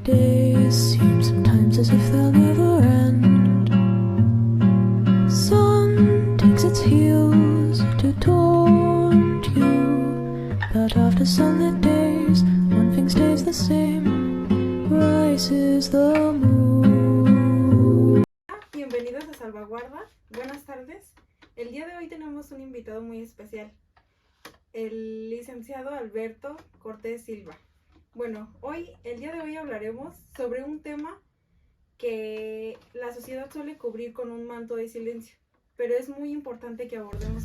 days seem sometimes as if they'll never end. Sun takes its heels to taunt you, but after sunlit days, one thing stays the same, rises the moon. Bienvenidos a Salvaguarda, buenas tardes. El día de hoy tenemos un invitado muy especial, el licenciado Alberto Cortés Silva. Bueno, el día de hoy hablaremos sobre un tema que la sociedad suele cubrir con un manto de silencio, pero es muy importante que abordemos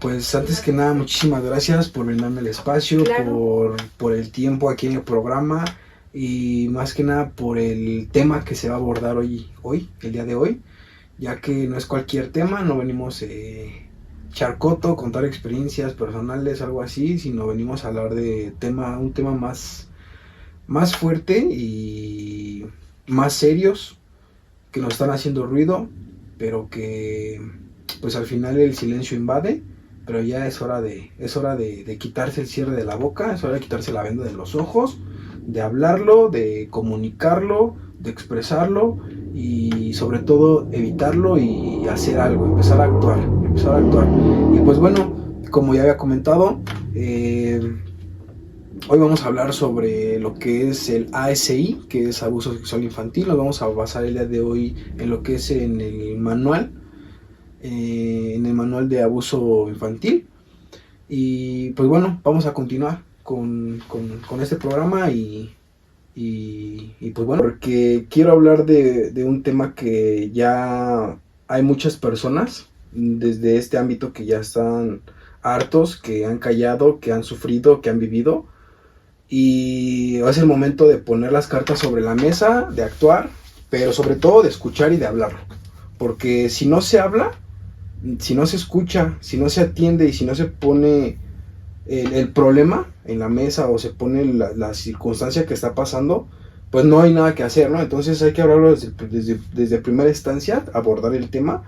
pues antes que nada, muchísimas gracias por brindarme el espacio, claro, por el tiempo aquí en el programa y más que nada por el tema que se va a abordar hoy, el día de hoy, ya que no es cualquier tema, no venimos charcoto, contar experiencias personales, algo así, sino venimos a hablar de un tema más fuerte y más serios, que nos están haciendo ruido, pero que pues al final el silencio invade, pero ya es hora de quitarse el cierre de la boca, es hora de quitarse la venda de los ojos, de hablarlo, de comunicarlo, de expresarlo y sobre todo evitarlo y hacer algo, empezar a actuar. Y pues bueno, como ya había comentado, hoy vamos a hablar sobre lo que es el ASI, que es abuso sexual infantil. Nos vamos a basar el día de hoy en lo que es en el manual de abuso infantil. Y pues bueno, vamos a continuar con este programa y pues bueno, porque quiero hablar de un tema que ya hay muchas personas desde este ámbito que ya están hartos, que han callado, que han sufrido, que han vivido. Y es el momento de poner las cartas sobre la mesa, de actuar, pero sobre todo de escuchar y de hablarlo. Porque si no se habla, si no se escucha, si no se atiende y si no se pone el problema en la mesa o se pone la circunstancia que está pasando, pues no hay nada que hacer, ¿no? Entonces hay que hablarlo desde primera instancia, abordar el tema,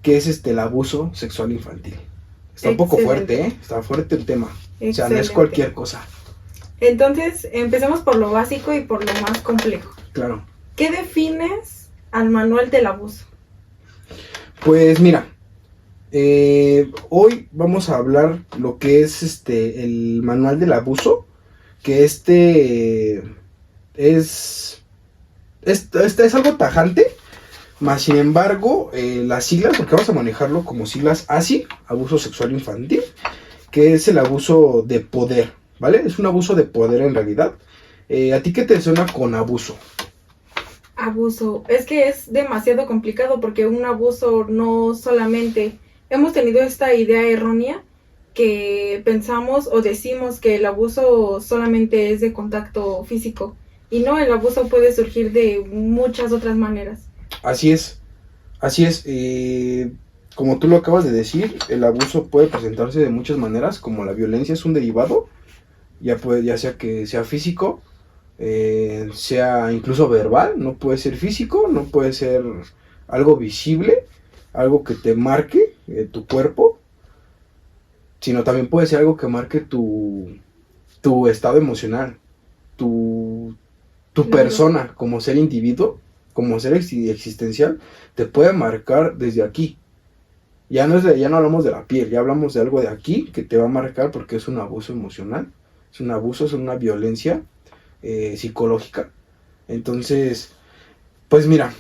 que es el abuso sexual infantil. Está un poco fuerte, ¿eh? Está fuerte el tema. Excelente. O sea, no es cualquier cosa. Entonces, empecemos por lo básico y por lo más complejo. Claro. ¿Qué defines al manual del abuso? Pues mira, hoy vamos a hablar lo que es el manual del abuso, que es algo tajante, más sin embargo, las siglas, porque vamos a manejarlo como siglas ASI, abuso sexual infantil, que es el abuso de poder, ¿vale? Es un abuso de poder en realidad. ¿A ti qué te suena con abuso? Abuso, es que es demasiado complicado porque un abuso no solamente... Hemos tenido esta idea errónea que pensamos o decimos que el abuso solamente es de contacto físico. Y no, el abuso puede surgir de muchas otras maneras. Así es. Como tú lo acabas de decir, el abuso puede presentarse de muchas maneras, como la violencia es un derivado, ya sea que sea físico, sea incluso verbal, no puede ser físico, no puede ser algo visible, algo que te marque tu cuerpo, sino también puede ser algo que marque tu estado emocional, tu persona como ser individuo, como ser existencial, te puede marcar desde aquí. Ya no hablamos de la piel, ya hablamos de algo de aquí que te va a marcar porque es un abuso emocional, es un abuso, es una violencia psicológica. Entonces, pues mira,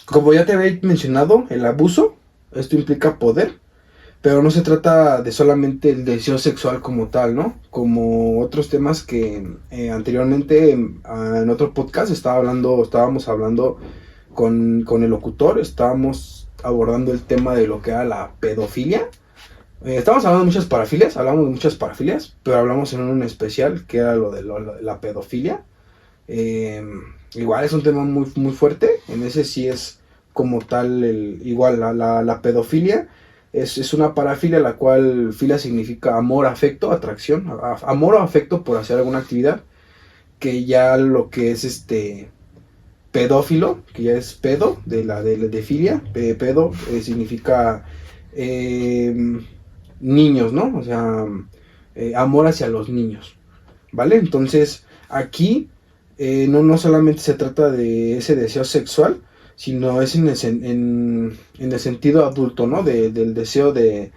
como ya te había mencionado, el abuso, esto implica poder, pero no se trata de solamente el deseo sexual como tal, ¿no? Como otros temas que anteriormente en otro podcast estábamos hablando con el locutor, estábamos abordando el tema de lo que era la pedofilia. Estábamos hablando de muchas parafilias, pero hablamos en un especial que era lo de la pedofilia. Igual es un tema muy, muy fuerte, en ese sí es como tal, la pedofilia es una parafilia, la cual filia significa amor, afecto, atracción, amor o afecto por hacer alguna actividad, que ya lo que es pedófilo, que ya es pedo, de filia, pedo significa niños, ¿no? O sea, amor hacia los niños, ¿vale? Entonces, aquí no solamente se trata de ese deseo sexual, sino es en el sentido adulto, ¿no? Del deseo de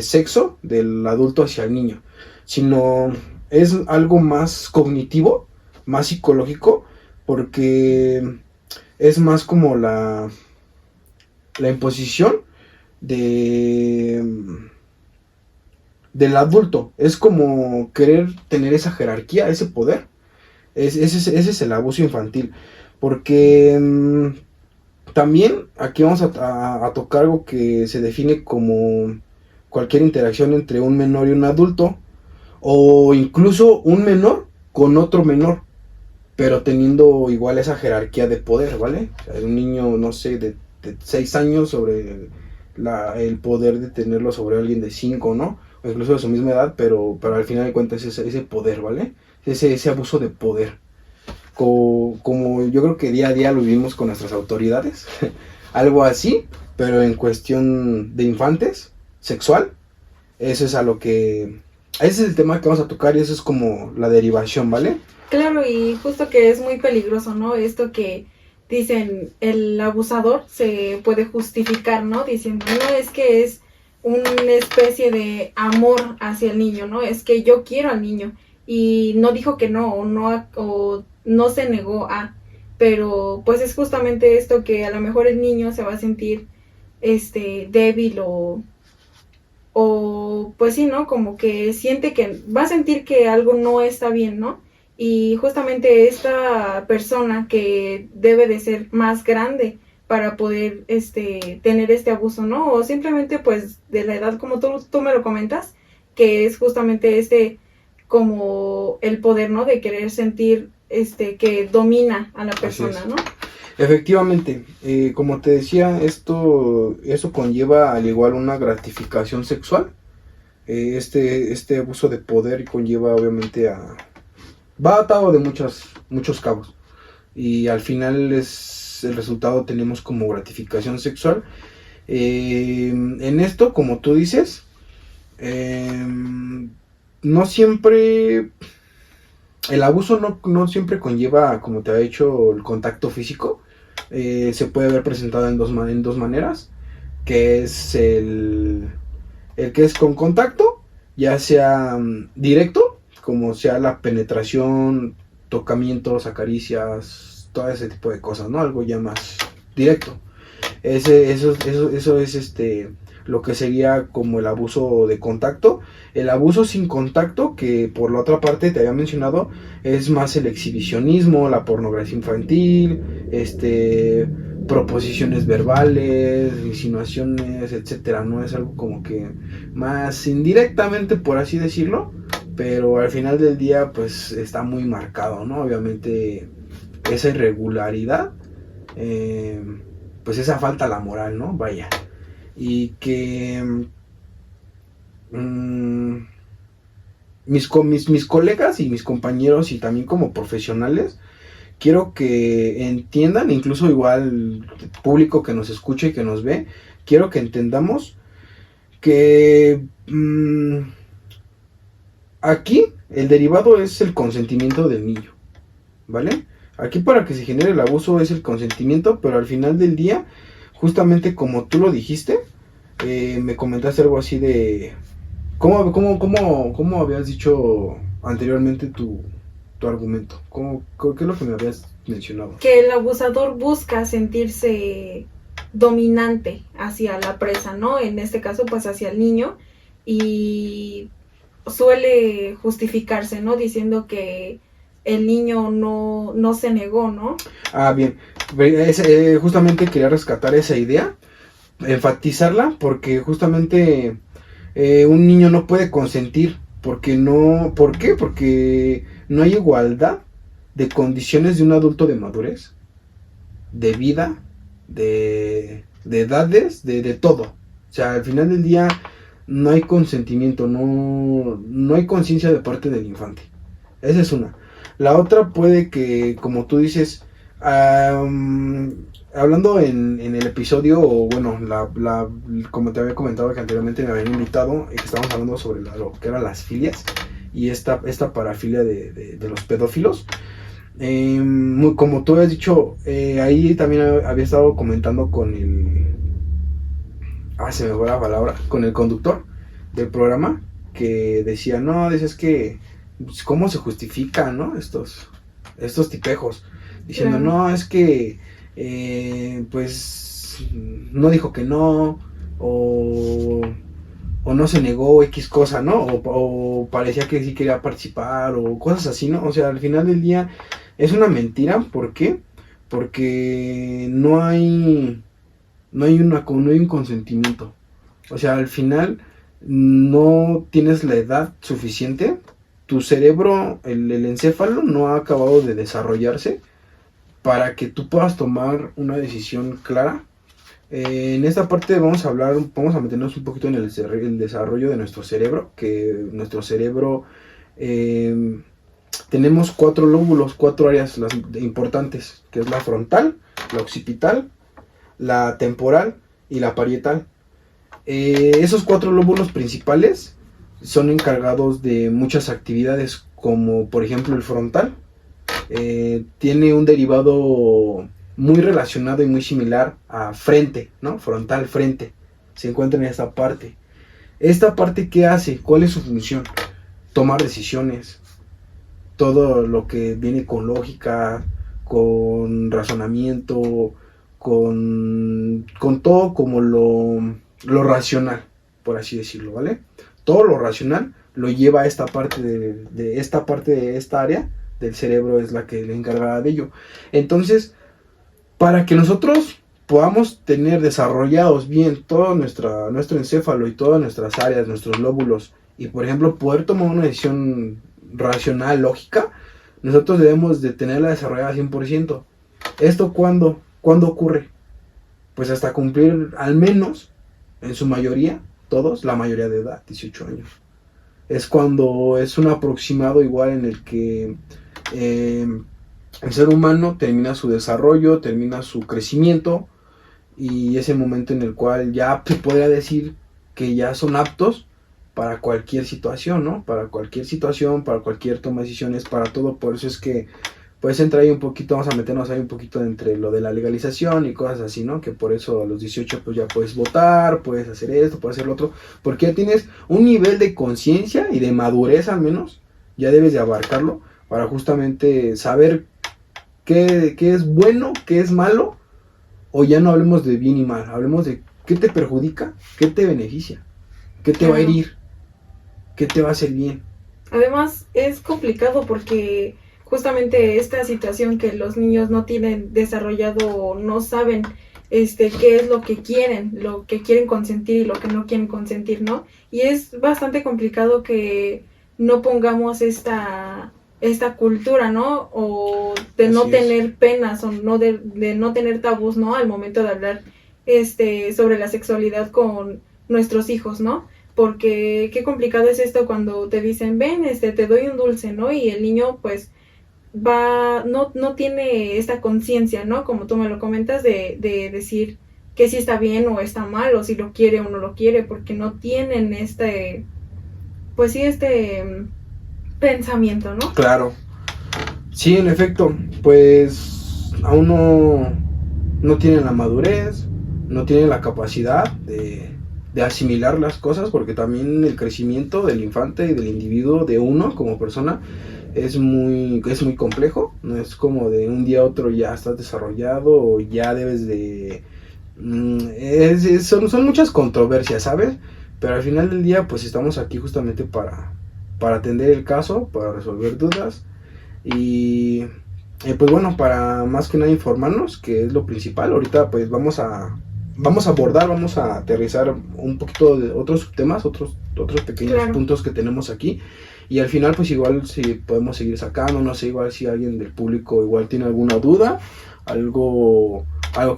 sexo del adulto hacia el niño, sino es algo más cognitivo, más psicológico, porque es más como la imposición del adulto, es como querer tener esa jerarquía, ese poder. Ese es el abuso infantil, porque también aquí vamos a tocar algo que se define como cualquier interacción entre un menor y un adulto, o incluso un menor con otro menor, pero teniendo igual esa jerarquía de poder, ¿vale? O sea, un niño, no sé, de 6 años sobre el poder de tenerlo sobre alguien de 5, ¿no? O incluso de su misma edad, pero al final de cuentas ese poder, ¿vale? Ese abuso de poder. Como yo creo que día a día lo vivimos con nuestras autoridades, algo así, pero en cuestión de infantes, sexual, eso es ese es el tema que vamos a tocar y eso es como la derivación, ¿vale? Claro, y justo que es muy peligroso, ¿no? Esto que dicen, el abusador se puede justificar, ¿no? Diciendo, no, es que es una especie de amor hacia el niño, ¿no? Es que yo quiero al niño y no dijo que no, o no se negó a, pero pues es justamente esto que a lo mejor el niño se va a sentir débil o pues sí, ¿no? Como que siente que va a sentir que algo no está bien, ¿no? Y justamente esta persona que debe de ser más grande para poder tener este abuso, ¿no? O simplemente pues de la edad como tú me lo comentas, que es justamente como el poder, ¿no? De querer sentir que domina a la persona, ¿no? Efectivamente, como te decía, eso conlleva al igual una gratificación sexual. Este abuso de poder conlleva obviamente va atado de muchos cabos. Y al final el resultado tenemos como gratificación sexual. En esto, como tú dices, no siempre... El abuso no siempre conlleva, como te ha dicho, el contacto físico. Se puede ver presentado en dos maneras, que es el que es con contacto, ya sea directo, como sea la penetración, tocamientos, acaricias, todo ese tipo de cosas, ¿no? Algo ya más directo. Eso es lo que sería como el abuso de contacto. El abuso sin contacto, que por la otra parte te había mencionado, es más el exhibicionismo, la pornografía infantil, proposiciones verbales, insinuaciones, etcétera, ¿no? Es algo como que más indirectamente, por así decirlo, pero al final del día pues está muy marcado, ¿no? Obviamente esa irregularidad, pues esa falta a la moral, ¿no? Vaya. Y que mis colegas y mis compañeros y también como profesionales, quiero que entiendan, incluso igual el público que nos escucha y que nos ve, quiero que entendamos que aquí el derivado es el consentimiento del niño, ¿vale? Aquí para que se genere el abuso es el consentimiento, pero al final del día, justamente como tú lo dijiste, me comentaste algo así de... ¿Cómo habías dicho anteriormente tu argumento? ¿Qué es lo que me habías mencionado? Que el abusador busca sentirse dominante hacia la presa, ¿no? En este caso, pues hacia el niño, y suele justificarse, ¿no? Diciendo que el niño no se negó, ¿no? Ah, bien. Justamente quería rescatar esa idea, enfatizarla, porque justamente un niño no puede consentir, porque no... ¿Por qué? Porque no hay igualdad de condiciones de un adulto de madurez, de vida, de edades, de todo. O sea, al final del día no hay consentimiento, no hay conciencia de parte del infante. Esa es una. La otra puede que, como tú dices, hablando en el episodio, o bueno, como te había comentado que anteriormente me habían invitado, que estábamos hablando sobre lo que eran las filias, y esta parafilia de los pedófilos. Como tú has dicho, ahí también había estado comentando con se me fue la palabra, con el conductor del programa, que decía, no, dices que, pues, ¿cómo se justifican, no? Estos tipejos, diciendo, Claro. no, es que, pues, no dijo que no, o no se negó X cosa, ¿no? O parecía que sí quería participar, o cosas así, ¿no? O sea, al final del día es una mentira. ¿Por qué? Porque no hay un consentimiento. O sea, al final no tienes la edad suficiente. Tu cerebro, el encéfalo, no ha acabado de desarrollarse para que tú puedas tomar una decisión clara. En esta parte vamos a meternos un poquito en el desarrollo de nuestro cerebro, que nuestro cerebro tenemos 4 lóbulos, 4 áreas importantes, que es la frontal, la occipital, la temporal y la parietal. Esos 4 lóbulos principales son encargados de muchas actividades, como por ejemplo el frontal. Tiene un derivado muy relacionado y muy similar a frente, ¿no? Frontal, frente. Se encuentra en esta parte. ¿Esta parte qué hace? ¿Cuál es su función? Tomar decisiones. Todo lo que viene con lógica, con razonamiento, con todo como lo racional, por así decirlo, ¿vale? Todo lo racional lo lleva a esta parte de esta área del cerebro, es la que le encarga de ello. Entonces, para que nosotros podamos tener desarrollados bien todo nuestro encéfalo y todas nuestras áreas, nuestros lóbulos, y por ejemplo poder tomar una decisión racional, lógica, nosotros debemos de tenerla desarrollada 100%. ¿Esto cuándo ocurre? Pues hasta cumplir al menos, en su mayoría, todos, la mayoría de edad, 18 años. Es cuando es un aproximado igual en el que el ser humano termina su desarrollo, termina su crecimiento, y es el momento en el cual ya se podría decir que ya son aptos para cualquier situación, ¿no? Para cualquier situación, para cualquier toma de decisiones, para todo. Por eso es que pues entra ahí un poquito, vamos a meternos ahí un poquito entre lo de la legalización y cosas así, ¿no? Que por eso a los 18 pues ya puedes votar, puedes hacer esto, puedes hacer lo otro, porque ya tienes un nivel de conciencia y de madurez al menos, ya debes de abarcarlo para justamente saber qué es bueno, qué es malo, o ya no hablemos de bien y mal, hablemos de qué te perjudica, qué te beneficia, qué te va a herir, qué te va a hacer bien. Además, es complicado porque justamente esta situación que los niños no tienen desarrollado o no saben qué es lo que quieren consentir y lo que no quieren consentir, ¿no? Y es bastante complicado que no pongamos esta cultura, ¿no? O de no tener penas, o no de no tener tabús, ¿no? Al momento de hablar sobre la sexualidad con nuestros hijos, ¿no? Porque qué complicado es esto cuando te dicen, ven, te doy un dulce, ¿no? Y el niño, pues, no tiene esta conciencia, ¿no? Como tú me lo comentas, de decir que si está bien o está mal, o si lo quiere o no lo quiere, porque no tienen pues sí, pensamiento, ¿no? Claro. Sí, en efecto, pues aún no tienen la madurez, no tienen la capacidad de asimilar las cosas, porque también el crecimiento del infante y del individuo, de uno como persona, es muy complejo. No es como de un día a otro ya estás desarrollado o ya debes de... son muchas controversias, ¿sabes? Pero al final del día pues estamos aquí justamente para atender el caso, para resolver dudas y pues bueno, para más que nada informarnos, que es lo principal. Ahorita pues vamos a aterrizar un poquito de otros subtemas, otros pequeños puntos que tenemos aquí, y al final pues igual si podemos seguir sacando, no sé, igual si alguien del público igual tiene alguna duda, algo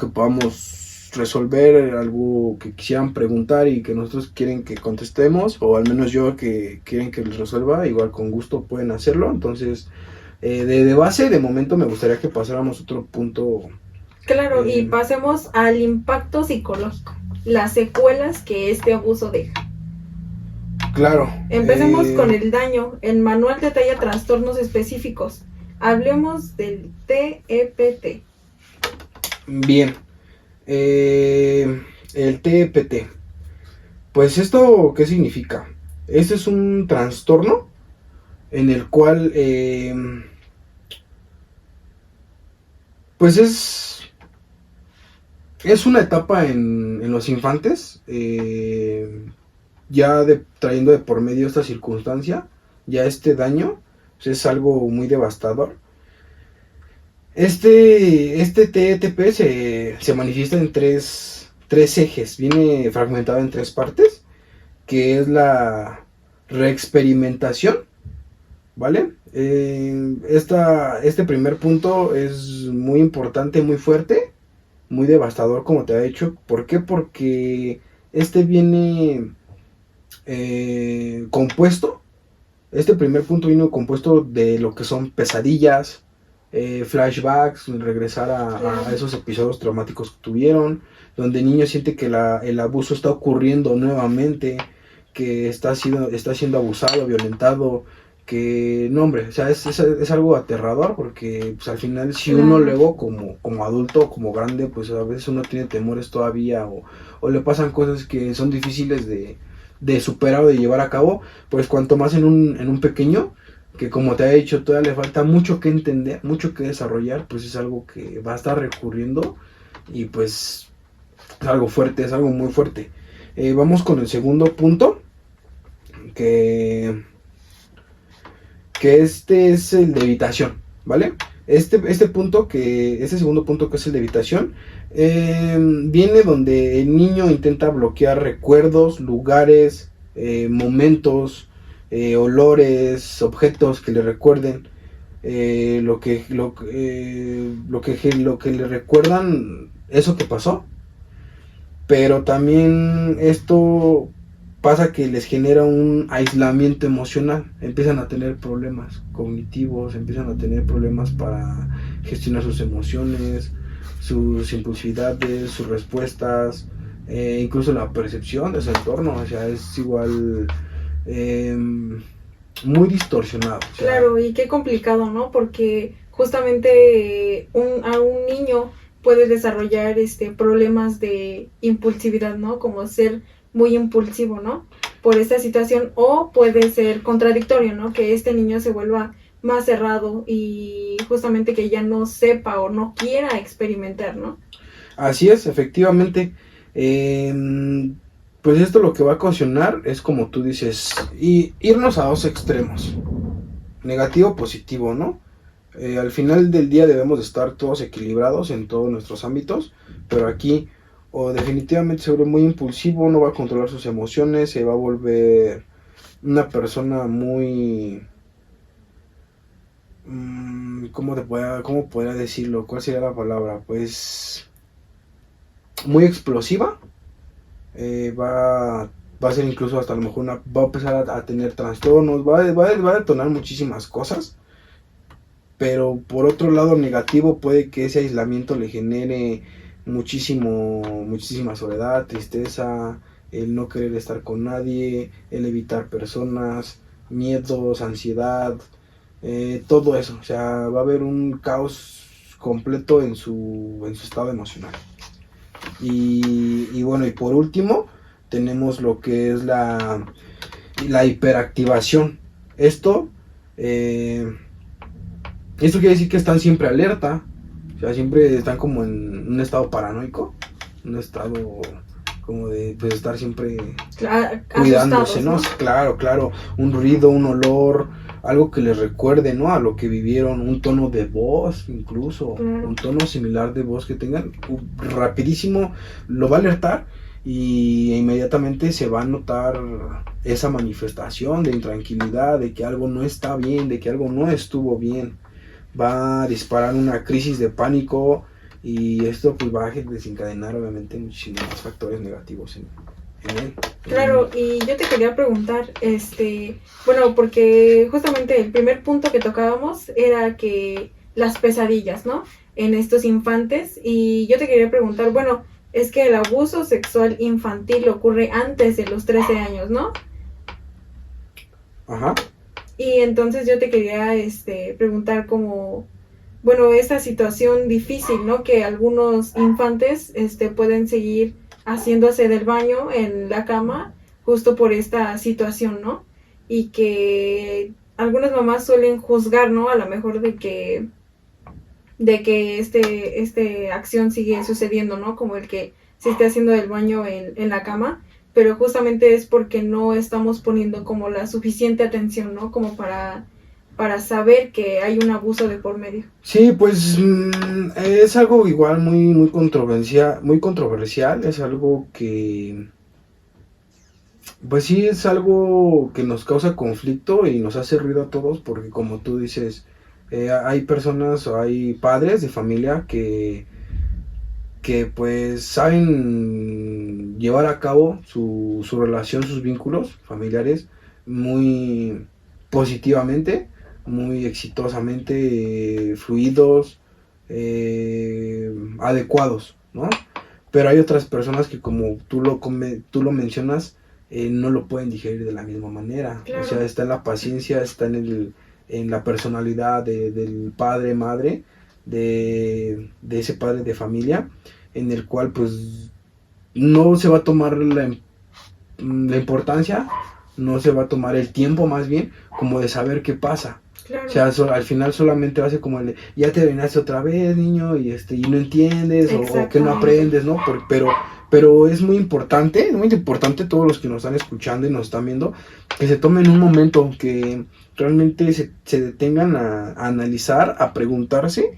que podamos resolver, algo que quisieran preguntar y que nosotros quieren que contestemos, o al menos yo que quieren que les resuelva, igual con gusto pueden hacerlo. Entonces de base, de momento me gustaría que pasáramos otro punto. Claro, y pasemos al impacto psicológico, las secuelas que este abuso deja. Claro. Empecemos con el daño. El manual detalla trastornos específicos. Hablemos del TEPT. Bien. El TEPT. Pues esto, ¿qué significa? Este es un trastorno en el cual, pues es una etapa en los infantes, ya trayendo de por medio esta circunstancia, ya este daño, pues es algo muy devastador. Este TETP se manifiesta en tres ejes, viene fragmentado en tres partes, que es la reexperimentación, ¿vale? Este primer punto es muy importante, muy fuerte, muy devastador, como te ha dicho. ¿Por qué? Porque este viene compuesto, este primer punto viene compuesto de lo que son pesadillas, flashbacks, regresar a esos episodios traumáticos que tuvieron, donde el niño siente que el abuso está ocurriendo nuevamente, que está siendo abusado, violentado, que no, hombre, o sea, es algo aterrador, porque pues, al final si uno luego como adulto, como grande, pues a veces uno tiene temores todavía, o le pasan cosas que son difíciles de superar o de llevar a cabo, pues cuanto más en un pequeño, que como te he dicho, todavía le falta mucho que entender, mucho que desarrollar, pues es algo que va a estar recurriendo, y pues es algo fuerte, es algo muy fuerte. Vamos con el segundo punto, que este es el de evitación, ¿vale? Este segundo punto, que es el de evitación, viene donde el niño intenta bloquear recuerdos, lugares, momentos, olores, objetos que le recuerden lo que le recuerdan eso que pasó. Pero también esto pasa que les genera un aislamiento emocional, empiezan a tener problemas cognitivos, empiezan a tener problemas para gestionar sus emociones, sus impulsividades, sus respuestas, incluso la percepción de su entorno, o sea, es igual muy distorsionado. O sea, claro, y qué complicado, ¿no? Porque justamente a un niño puede desarrollar problemas de impulsividad, ¿no? Como ser muy impulsivo, ¿no? Por esta situación, o puede ser contradictorio, ¿no? Que este niño se vuelva más cerrado y justamente que ya no sepa o no quiera experimentar, ¿no? Así es, efectivamente. Pues esto lo que va a ocasionar es, como tú dices, irnos a dos extremos, negativo, positivo, ¿no? Al final del día debemos de estar todos equilibrados en todos nuestros ámbitos, pero aquí o definitivamente se vuelve muy impulsivo, no va a controlar sus emociones, se va a volver una persona muy... ¿Cómo podría decirlo? ¿Cuál sería la palabra? Pues muy explosiva, va a ser incluso hasta a lo mejor va a empezar a tener trastornos, va a detonar muchísimas cosas. Pero por otro lado negativo, puede que ese aislamiento le genere muchísima soledad, tristeza, el no querer estar con nadie, el evitar personas, miedos, ansiedad, todo eso. O sea, va a haber un caos completo en su estado emocional. Y bueno, y por último tenemos lo que es la hiperactivación. Esto quiere decir que están siempre alerta, o sea, siempre están como en un estado paranoico, un estado como de pues estar siempre cuidándose, ¿no? Claro, un ruido, un olor, algo que les recuerde, ¿no? A lo que vivieron, un tono de voz, incluso, un tono similar de voz que tengan, rapidísimo lo va a alertar y inmediatamente se va a notar esa manifestación de intranquilidad, de que algo no está bien, de que algo no estuvo bien. Va a disparar una crisis de pánico y esto pues va a desencadenar obviamente muchísimos más factores negativos en él. Claro, y yo te quería preguntar, bueno, porque justamente el primer punto que tocábamos era que las pesadillas, ¿no? En estos infantes, y yo te quería preguntar, bueno, es que el abuso sexual infantil ocurre antes de los 13 años, ¿no? Ajá. Y entonces yo te quería preguntar como, bueno, esta situación difícil, ¿no? Que algunos infantes pueden seguir haciéndose del baño en la cama justo por esta situación, ¿no? Y que algunas mamás suelen juzgar, ¿no? A lo mejor de que acción sigue sucediendo, ¿no? Como el que se esté haciendo del baño en la cama, pero justamente es porque no estamos poniendo como la suficiente atención, ¿no? Como para saber que hay un abuso de por medio. Sí, pues es algo igual muy controversial, es algo que, pues sí, es algo que nos causa conflicto y nos hace ruido a todos porque como tú dices, hay personas o hay padres de familia que pues saben llevar a cabo su relación, sus vínculos familiares muy positivamente, muy exitosamente, fluidos, adecuados, ¿no? Pero hay otras personas que como tú lo mencionas, no lo pueden digerir de la misma manera. Claro. O sea, está en la paciencia, está en la personalidad del padre, madre, de ese padre de familia, en el cual pues no se va a tomar la importancia, no se va a tomar el tiempo más bien como de saber qué pasa. Claro. O sea, al final solamente va a ser como el de, ya te veniste otra vez, niño, y no entiendes, o que no aprendes, ¿no? Pero es muy importante todos los que nos están escuchando y nos están viendo, que se tomen un momento, que realmente se detengan a analizar, a preguntarse.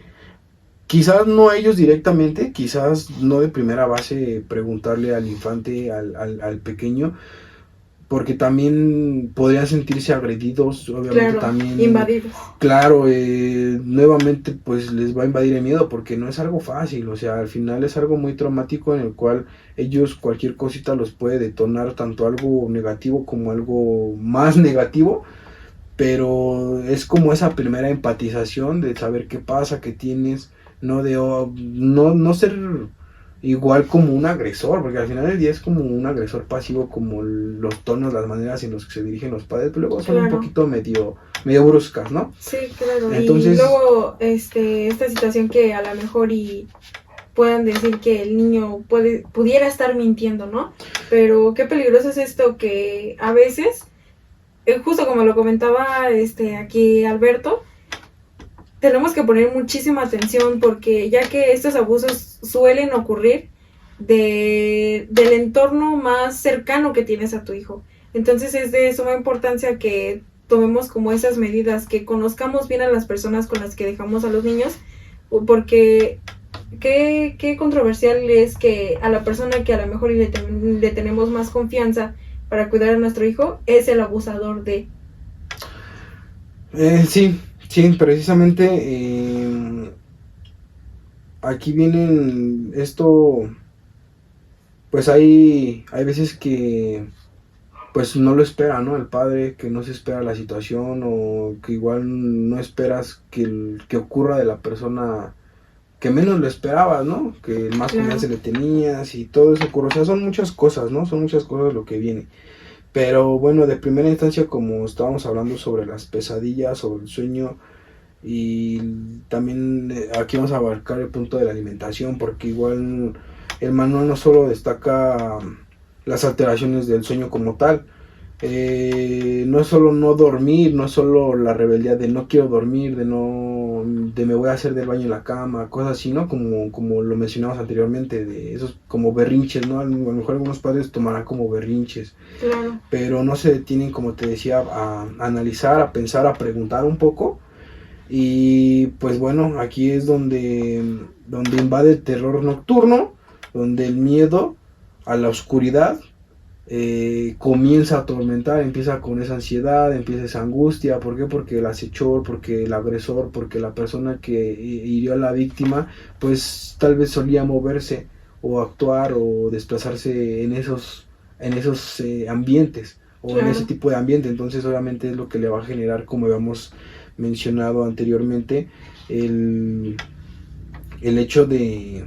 Quizás no a ellos directamente, quizás no de primera base preguntarle al infante, al pequeño, porque también podrían sentirse agredidos, obviamente. Claro, también invadidos. Claro, nuevamente pues les va a invadir el miedo porque no es algo fácil, o sea, al final es algo muy traumático en el cual ellos cualquier cosita los puede detonar tanto algo negativo como algo más negativo, pero es como esa primera empatización de saber qué pasa, qué tienes, no ser igual como un agresor, porque al final del día es como un agresor pasivo, como los tonos, las maneras en los que se dirigen los padres, pero luego son un poquito medio bruscas, ¿no? Sí, claro. Entonces, y luego esta situación que a lo mejor puedan decir que el niño pudiera estar mintiendo, ¿no? Pero qué peligroso es esto que a veces, justo como lo comentaba aquí Alberto, tenemos que poner muchísima atención porque ya que estos abusos suelen ocurrir del entorno más cercano que tienes a tu hijo. Entonces es de suma importancia que tomemos como esas medidas, que conozcamos bien a las personas con las que dejamos a los niños, porque qué controversial es que a la persona que a lo mejor le tenemos más confianza para cuidar a nuestro hijo es el abusador de... Sí, precisamente aquí vienen esto, pues hay veces que pues no lo espera, ¿no? El padre, que no se espera la situación o que igual no esperas que ocurra de la persona que menos lo esperabas, ¿no? Que más confianza le tenías y todo eso ocurre. O sea, son muchas cosas, ¿no? Son muchas cosas lo que viene. Pero bueno, de primera instancia, como estábamos hablando sobre las pesadillas, sobre el sueño, y también aquí vamos a abarcar el punto de la alimentación, porque igual el manual no solo destaca las alteraciones del sueño como tal, no es solo no dormir, no es solo la rebeldía de no quiero dormir, de me voy a hacer del baño en la cama, cosas así, ¿no? Como lo mencionamos anteriormente, de esos como berrinches, ¿no? A lo mejor algunos padres tomarán como berrinches, claro, pero no se detienen, como te decía, a analizar, a pensar, a preguntar un poco. Y pues bueno, aquí es donde invade el terror nocturno, donde el miedo a la oscuridad comienza a atormentar, empieza con esa ansiedad, empieza esa angustia. ¿Por qué? Porque el acechor, porque el agresor, porque la persona que hirió a la víctima, pues tal vez solía moverse o actuar o desplazarse en esos ambientes o en ese tipo de ambiente. Entonces obviamente es lo que le va a generar, como habíamos mencionado anteriormente, el hecho de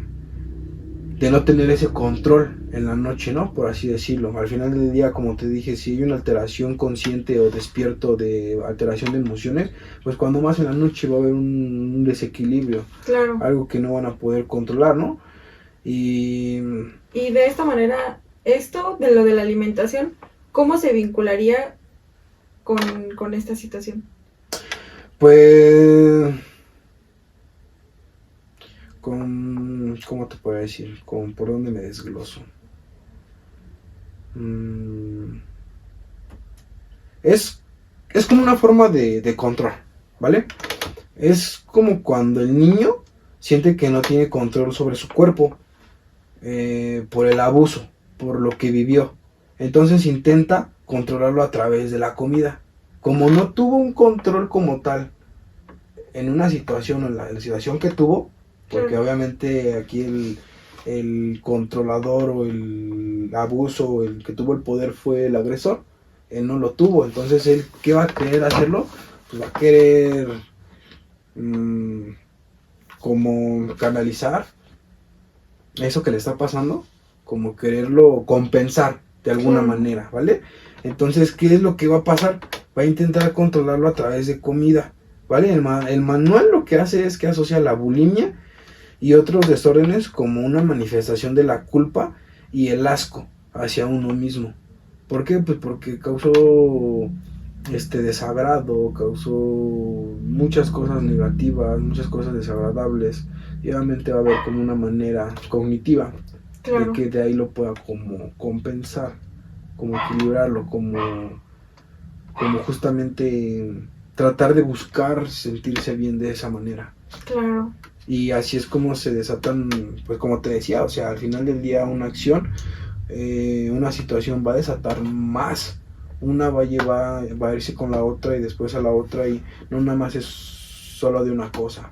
de no tener ese control en la noche, ¿no? Por así decirlo. Al final del día, como te dije, si hay una alteración consciente o despierto de alteración de emociones, pues cuando más en la noche va a haber un desequilibrio, Claro. algo que no van a poder controlar, ¿no? Y de esta manera, esto de lo de la alimentación, ¿cómo se vincularía con esta situación? pues, ¿cómo te puedo decir? ¿Por dónde me desgloso? Es como una forma de control, ¿vale? Es como cuando el niño siente que no tiene control sobre su cuerpo por el abuso, por lo que vivió. Entonces intenta controlarlo a través de la comida. Como no tuvo un control como tal en una situación, en la situación que tuvo, porque obviamente aquí el controlador o el abuso, el que tuvo el poder fue el agresor, él no lo tuvo, entonces él, ¿qué va a querer hacerlo? Pues va a querer como canalizar eso que le está pasando, como quererlo compensar de alguna manera, ¿vale? Entonces, ¿qué es lo que va a pasar? Va a intentar controlarlo a través de comida, ¿vale? El manual lo que hace es que asocia la bulimia y otros desórdenes como una manifestación de la culpa y el asco hacia uno mismo. ¿Por qué? Pues porque causó desagrado, causó muchas cosas negativas, muchas cosas desagradables, y obviamente va a haber como una manera cognitiva de que de ahí lo pueda como compensar, como equilibrarlo, como justamente tratar de buscar sentirse bien de esa manera. Claro. Y así es como se desatan, pues como te decía, o sea, al final del día una acción, una situación va a desatar más. Una va a irse con la otra y después a la otra, y no nada más es solo de una cosa.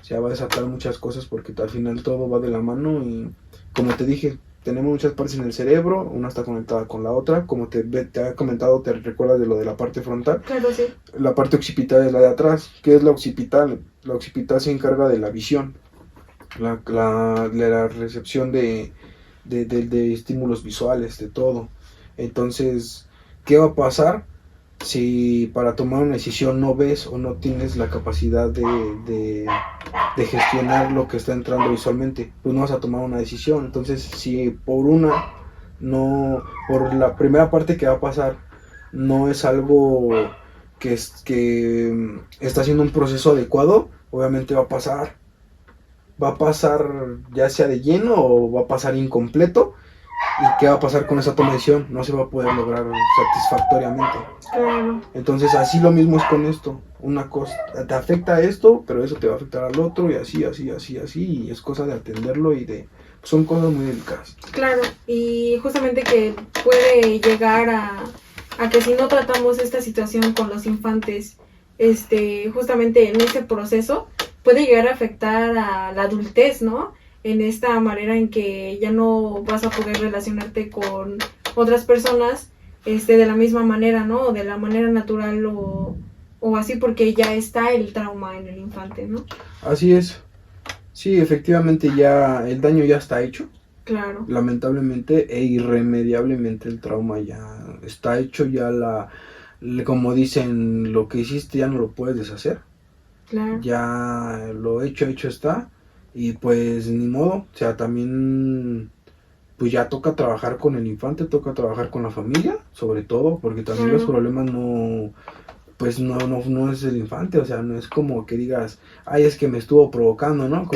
O sea, va a desatar muchas cosas porque al final todo va de la mano y como te dije, tenemos muchas partes en el cerebro, una está conectada con la otra, como te había comentado, te recuerdas de lo de la parte frontal. Claro, sí. La parte occipital es la de atrás. ¿Qué es la occipital? La occipital se encarga de la visión, la recepción de estímulos visuales, de todo. Entonces, ¿qué va a pasar si para tomar una decisión no ves o no tienes la capacidad de gestionar lo que está entrando visualmente? Pues no vas a tomar una decisión. Entonces, si por la primera parte que va a pasar no es algo que está haciendo un proceso adecuado, obviamente va a pasar ya sea de lleno o va a pasar incompleto. ¿Y qué va a pasar con esa toma de decisión? No se va a poder lograr satisfactoriamente. Claro. Entonces así lo mismo es con esto. Una cosa te afecta a esto, pero eso te va a afectar al otro, y así, y es cosa de atenderlo son cosas muy delicadas. Claro, y justamente que puede llegar a que si no tratamos esta situación con los infantes, justamente en ese proceso, puede llegar a afectar a la adultez, ¿no? En esta manera en que ya no vas a poder relacionarte con otras personas de la misma manera, ¿no? O de la manera natural o así, porque ya está el trauma en el infante, ¿no? Así es. Sí, efectivamente ya el daño ya está hecho. Claro. Lamentablemente e irremediablemente el trauma ya está hecho, ya como dicen, lo que hiciste ya no lo puedes deshacer. Claro. Ya lo hecho está, y pues ni modo, o sea, también pues ya toca trabajar con el infante, toca trabajar con la familia, sobre todo, porque también los problemas no es el infante, o sea, no es como que digas, ay, es que me estuvo provocando, ¿no?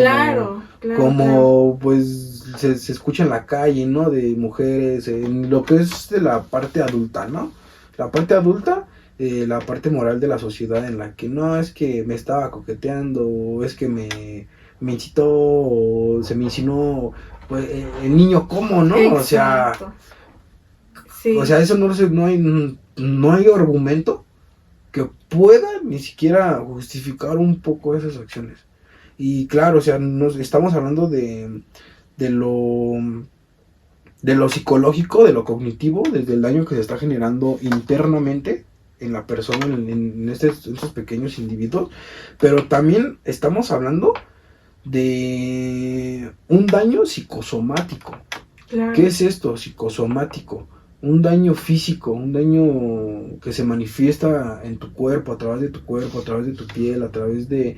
Como pues se escucha en la calle, ¿no? De mujeres, en lo que es de la parte adulta, ¿no? La parte adulta, la parte moral de la sociedad, en la que no es que me estaba coqueteando, o es que me incitó, o se me insinuó, pues el niño, ¿cómo, no? Exacto. O sea, sí. O sea, eso no hay argumento que pueda ni siquiera justificar un poco esas acciones. Y claro, o sea, estamos hablando de lo psicológico, de lo cognitivo, desde el daño que se está generando internamente en la persona, en estos pequeños individuos, pero también estamos hablando de un daño psicosomático. Claro. ¿Qué es esto? Psicosomático. Un daño físico, un daño que se manifiesta en tu cuerpo, a través de tu cuerpo, a través de tu piel, a través de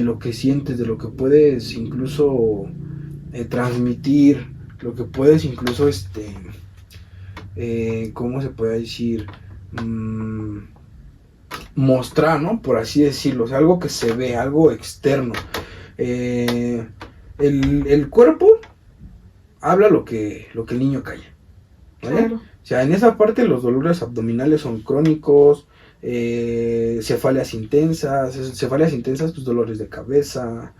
lo que sientes, de lo que puedes incluso transmitir, lo que puedes incluso, ¿cómo se puede decir? Mostrar, ¿no? Por así decirlo, o sea, algo que se ve, algo externo. El cuerpo habla lo que el niño calla, ¿vale? Claro. O sea, en esa parte los dolores abdominales son crónicos, cefaleas intensas, pues dolores de cabeza,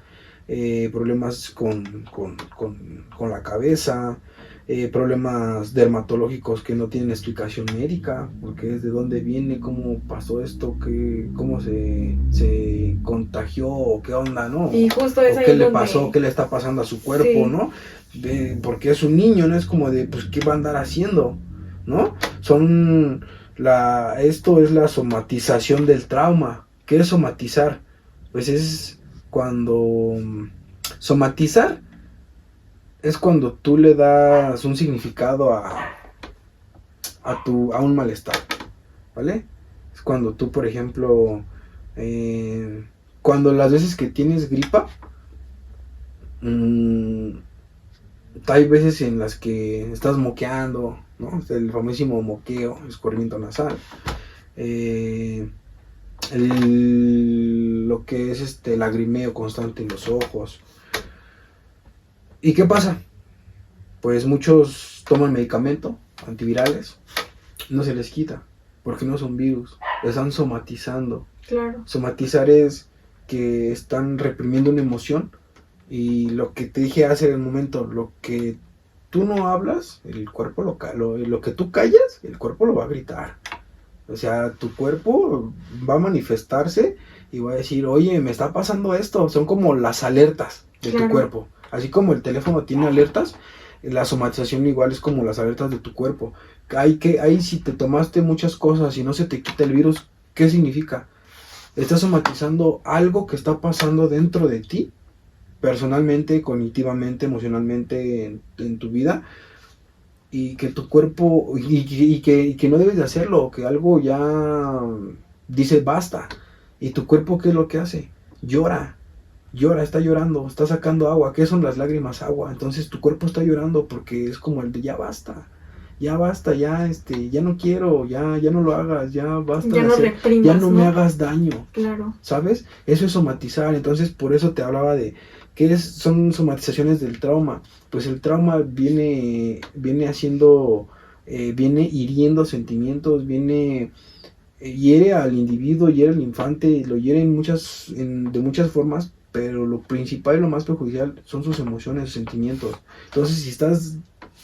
problemas con la cabeza, problemas dermatológicos que no tienen explicación médica, porque es de dónde viene, cómo pasó esto, cómo se contagió, o qué onda, ¿no? Y justo es o ahí qué le donde... pasó, qué le está pasando a su cuerpo, Sí. ¿no? Porque es un niño, no es como de, pues, ¿qué va a andar haciendo? ¿No? Esto es la somatización del trauma. ¿Qué es somatizar? Pues es cuando... Somatizar es cuando tú le das un significado a un malestar, ¿vale? Es cuando tú, por ejemplo, cuando las veces que tienes gripa, hay veces en las que estás moqueando, ¿no? El famosísimo moqueo, escurrimiento nasal. Lo que es lagrimeo constante en los ojos. ¿Y qué pasa? Pues muchos toman medicamento, antivirales, no se les quita, porque no son virus, están somatizando. Claro. Somatizar es que están reprimiendo una emoción, y lo que te dije hace un momento, lo que tú no hablas, el cuerpo lo que tú callas, el cuerpo lo va a gritar. O sea, tu cuerpo va a manifestarse y va a decir, oye, me está pasando esto. Son como las alertas de tu cuerpo. Así como el teléfono tiene alertas, la somatización igual es como las alertas de tu cuerpo. Ahí si te tomaste muchas cosas y no se te quita el virus, ¿qué significa? Estás somatizando algo que está pasando dentro de ti, personalmente, cognitivamente, emocionalmente, en tu vida, y que tu cuerpo, y que no debes de hacerlo, que algo ya dice basta, y tu cuerpo, ¿qué es lo que hace? Llora, está llorando, está sacando agua. ¿Qué son las lágrimas? Agua. Entonces tu cuerpo está llorando porque es como el de ya basta, ya no quiero, ya no lo hagas, ya basta, ya no reprimas, ya no me hagas daño. Claro. ¿Sabes? Eso es somatizar. Entonces por eso te hablaba de son somatizaciones del trauma. Pues el trauma viene haciendo, viene hiriendo sentimientos, hiere al individuo, hiere al infante, lo hiere de muchas formas, pero lo principal y lo más perjudicial son sus emociones, sus sentimientos. Entonces, si estás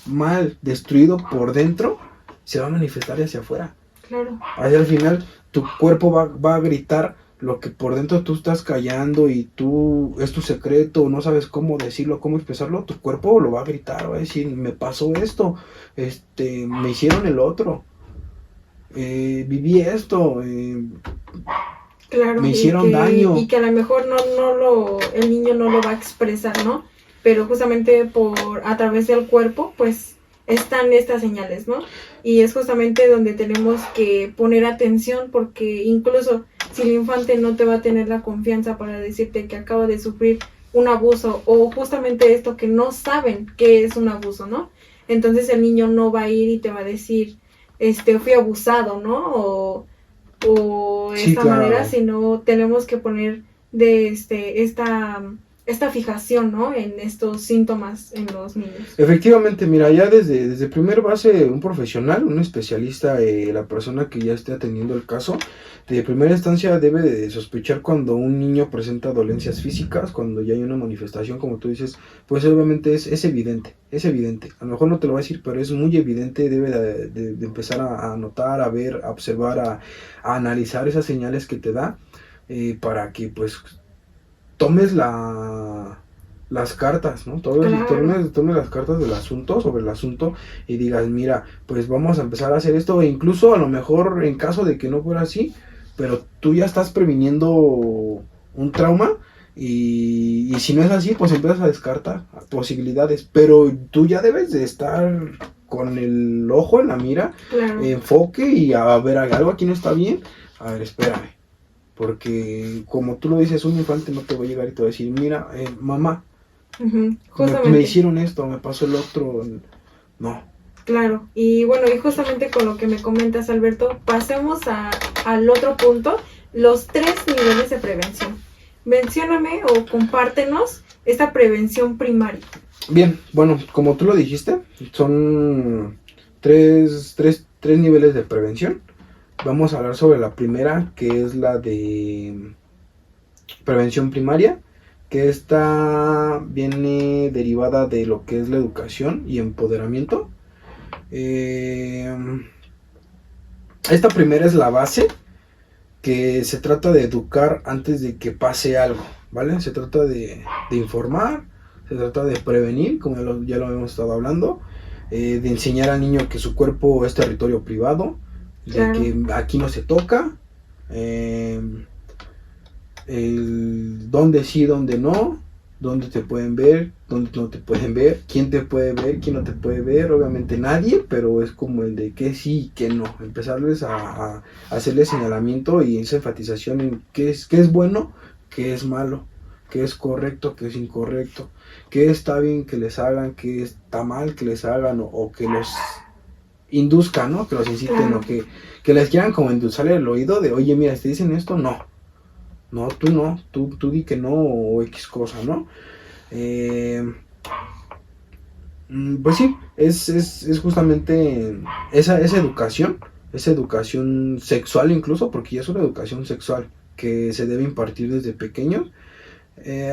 mal, destruido por dentro, se va a manifestar hacia afuera. Claro. Hacia al final, tu cuerpo va a gritar lo que por dentro tú estás callando, y es tu secreto, no sabes cómo decirlo, cómo expresarlo. Tu cuerpo lo va a gritar, va a decir, me pasó esto, me hicieron el otro, viví esto, claro, me hicieron daño. Y que a lo mejor el niño no lo va a expresar, ¿no? Pero justamente a través del cuerpo, pues están estas señales, ¿no? Y es justamente donde tenemos que poner atención, porque incluso si el infante no te va a tener la confianza para decirte que acaba de sufrir un abuso, o justamente esto que no saben que es un abuso, ¿no? Entonces el niño no va a ir y te va a decir, fui abusado, ¿no? O de esta manera, sino tenemos que poner de esta fijación, ¿no? En estos síntomas en los niños. Efectivamente, mira, ya desde primer base, un profesional, un especialista, la persona que ya esté atendiendo el caso, de primera instancia debe de sospechar cuando un niño presenta dolencias físicas, cuando ya hay una manifestación, como tú dices, pues obviamente es evidente. A lo mejor no te lo va a decir, pero es muy evidente. Debe de empezar a notar, a ver, a observar, a analizar esas señales que te da, para que pues tomes las cartas, ¿no? Tomes las cartas del asunto, sobre el asunto, y digas, mira, pues vamos a empezar a hacer esto. E incluso a lo mejor, en caso de que no fuera así, pero tú ya estás previniendo un trauma, Y si no es así, pues empiezas a descartar posibilidades. Pero tú ya debes de estar con el ojo en la mira, Claro. enfoque y a ver, algo aquí no está bien. A ver, espérame. Porque como tú lo dices, un infante no te va a llegar y te va a decir, mira, mamá, Justamente. me hicieron esto, me pasó el otro. No. Claro, y bueno, y justamente con lo que me comentas, Alberto, pasemos al otro punto, los 3 niveles de prevención. Mencióname o compártenos esta prevención primaria. Bien, bueno, como tú lo dijiste, son tres niveles de prevención. Vamos a hablar sobre la primera, que es la de prevención primaria, que esta viene derivada de lo que es la educación y empoderamiento. Esta primera es la base, que se trata de educar antes de que pase algo, ¿vale? Se trata de informar, se trata de prevenir, como ya lo hemos estado hablando, de enseñar al niño que su cuerpo es territorio privado, Claro. de que aquí no se toca, dónde sí, dónde no, dónde te pueden ver, dónde no te pueden ver, quién te puede ver, quién no te puede ver, obviamente nadie, pero es como el de qué sí y qué no, empezarles a hacerle señalamiento y esa enfatización en qué es bueno, qué es malo, qué es correcto, qué es incorrecto, qué está bien que les hagan, qué está mal que les hagan o que los induzcan, ¿no? Que los inciten, Claro. o que les quieran como endulzar el oído de, oye, mira, te dicen esto, no, tú di que no o X cosa, ¿no? Pues sí, es justamente esa educación sexual incluso, porque ya es una educación sexual que se debe impartir desde pequeños.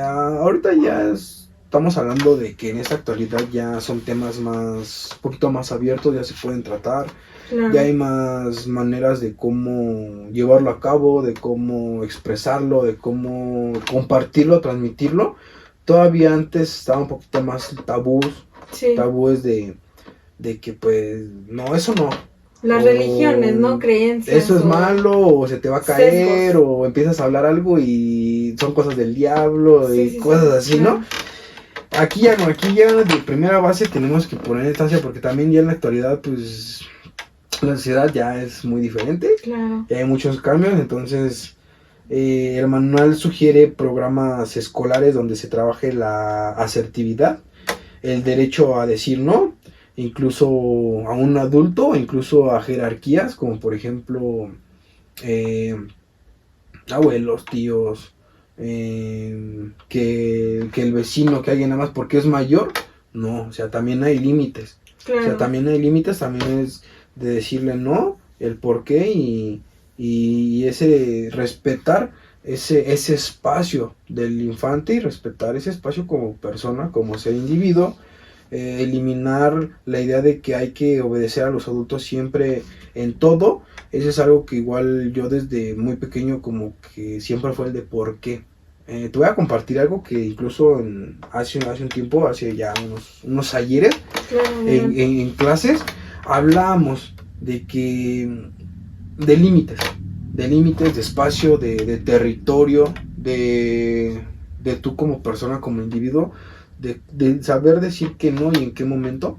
Ahorita ya estamos hablando de que en esta actualidad ya son temas un poquito más abiertos, ya se pueden tratar. Claro. Ya hay más maneras de cómo llevarlo a cabo, de cómo expresarlo, de cómo compartirlo, transmitirlo. Todavía antes estaba un poquito más Sí. tabúes de que pues, no, eso no. Las religiones, ¿no? Creencias. Eso es malo, o se te va a caer, sesgos. o empiezas a hablar algo y son cosas del diablo, Sí, y sí, cosas sí, así, claro. ¿no? Aquí ya no, aquí ya de primera base tenemos que poner instancia, porque también ya en la actualidad, pues, la sociedad ya es muy diferente, Claro. ya hay muchos cambios, entonces el manual sugiere programas escolares donde se trabaje la asertividad, el derecho a decir no, incluso a un adulto, incluso a jerarquías, como por ejemplo abuelos, tíos, que el vecino, que alguien nada más porque es mayor, no, o sea, también hay límites. Claro. O sea, también hay límites, también es de decirle no, el por qué y ese respetar ese espacio del infante y respetar ese espacio como persona, como ser individuo, eliminar la idea de que hay que obedecer a los adultos siempre en todo. Eso es algo que igual yo desde muy pequeño como que siempre fue el de por qué. Te voy a compartir algo que incluso hace un tiempo, hace ya unos ayeres, Claro. en clases, hablábamos de límites, de espacio, de territorio, de tú como persona, como individuo, de saber decir que no y en qué momento.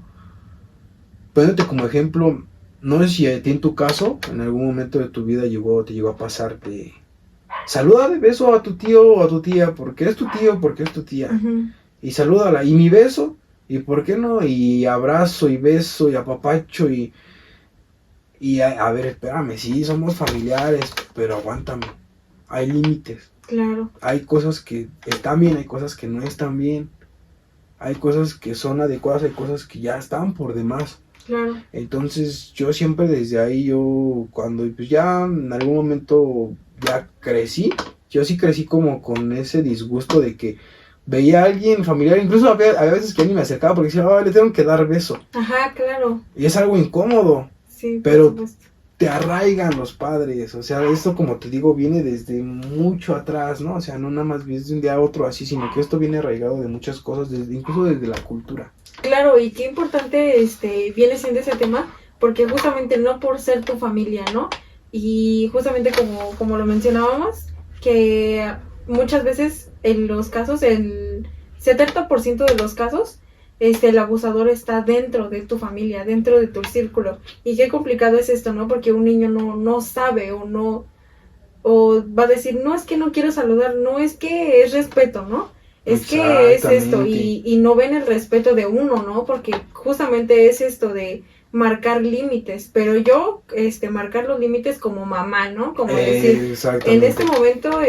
Poniéndote como ejemplo, no sé si a ti en tu caso, en algún momento de tu vida te llegó a pasar de saluda de beso a tu tío o a tu tía, porque es tu tío, porque es tu tía. Uh-huh. Y salúdala, y mi beso, y por qué no, y abrazo, y beso, y apapacho, y a ver, espérame, sí, somos familiares, pero aguántame, hay límites. Claro. Hay cosas que están bien, hay cosas que no están bien, hay cosas que son adecuadas, hay cosas que ya están por demás. Claro. Entonces yo siempre desde ahí, cuando pues ya en algún momento ya crecí, yo sí crecí como con ese disgusto de que veía a alguien familiar, incluso había veces que ni me acercaba porque decía, le tengo que dar beso. Ajá, claro. Y es algo incómodo. Sí, pero por supuesto. Te arraigan los padres, o sea, esto como te digo viene desde mucho atrás, ¿no? O sea, no nada más de un día a otro así, sino que esto viene arraigado de muchas cosas, incluso desde la cultura. Claro, y qué importante viene siendo ese tema, porque justamente no por ser tu familia, ¿no? Y justamente como lo mencionábamos, que muchas veces en los casos, el 70% de los casos, el abusador está dentro de tu familia, dentro de tu círculo. Y qué complicado es esto, ¿no? Porque un niño no sabe o va a decir, no, es que no quiero saludar, no, es que es respeto, ¿no? Es que es esto, y no ven el respeto de uno, ¿no? Porque justamente es esto de marcar límites, pero yo, marcar los límites como mamá, ¿no? Como decir, en este momento,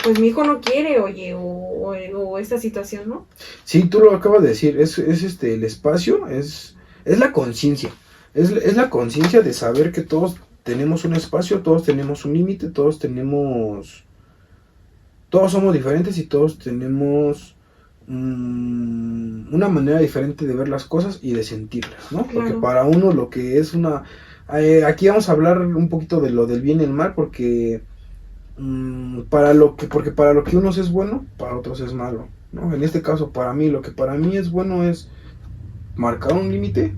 pues mi hijo no quiere, oye, o esta situación, ¿no? Sí, tú lo acabas de decir, es el espacio, es la conciencia, es la conciencia de saber que todos tenemos un espacio, todos tenemos un límite, todos somos diferentes y todos tenemos una manera diferente de ver las cosas y de sentirlas, ¿no? Claro. Porque para uno lo que es aquí vamos a hablar un poquito de lo del bien y el mal, porque para lo que unos es bueno, para otros es malo, ¿no? En este caso, lo que para mí es bueno es marcar un límite,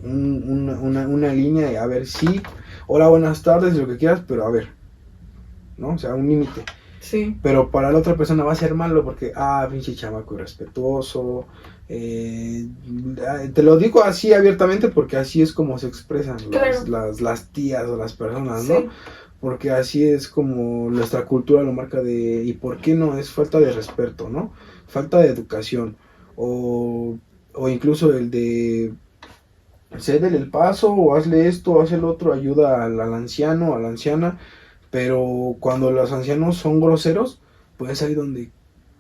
una línea de, a ver, sí, hola, buenas tardes, lo que quieras, pero a ver, ¿no? O sea, un límite. Sí. Pero para la otra persona va a ser malo porque, pinche chamaco irrespetuoso. Te lo digo así abiertamente porque así es como se expresan las tías o las personas, ¿no? Sí. Porque así es como nuestra cultura lo marca de, ¿y por qué no? Es falta de respeto, ¿no? Falta de educación. O incluso el de, cédele el paso, o hazle esto, o haz el otro, ayuda al anciano, a la anciana. Pero cuando los ancianos son groseros, pues es ahí donde,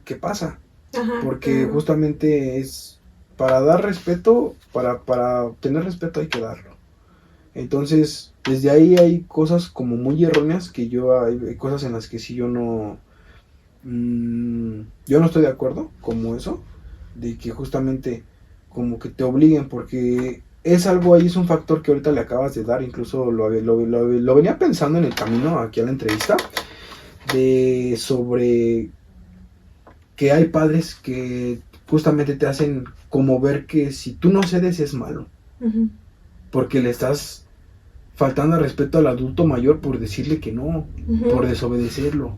¿qué pasa? Ajá, porque justamente es para dar respeto, para tener respeto hay que darlo. Entonces, desde ahí hay cosas como muy erróneas que hay cosas en las que sí yo no estoy de acuerdo, como eso, de que justamente como que te obliguen, porque es algo ahí, es un factor que ahorita le acabas de dar, incluso lo venía pensando en el camino aquí a la entrevista, sobre que hay padres que justamente te hacen como ver que si tú no cedes es malo, porque le estás faltando al respeto al adulto mayor por decirle que no, por desobedecerlo.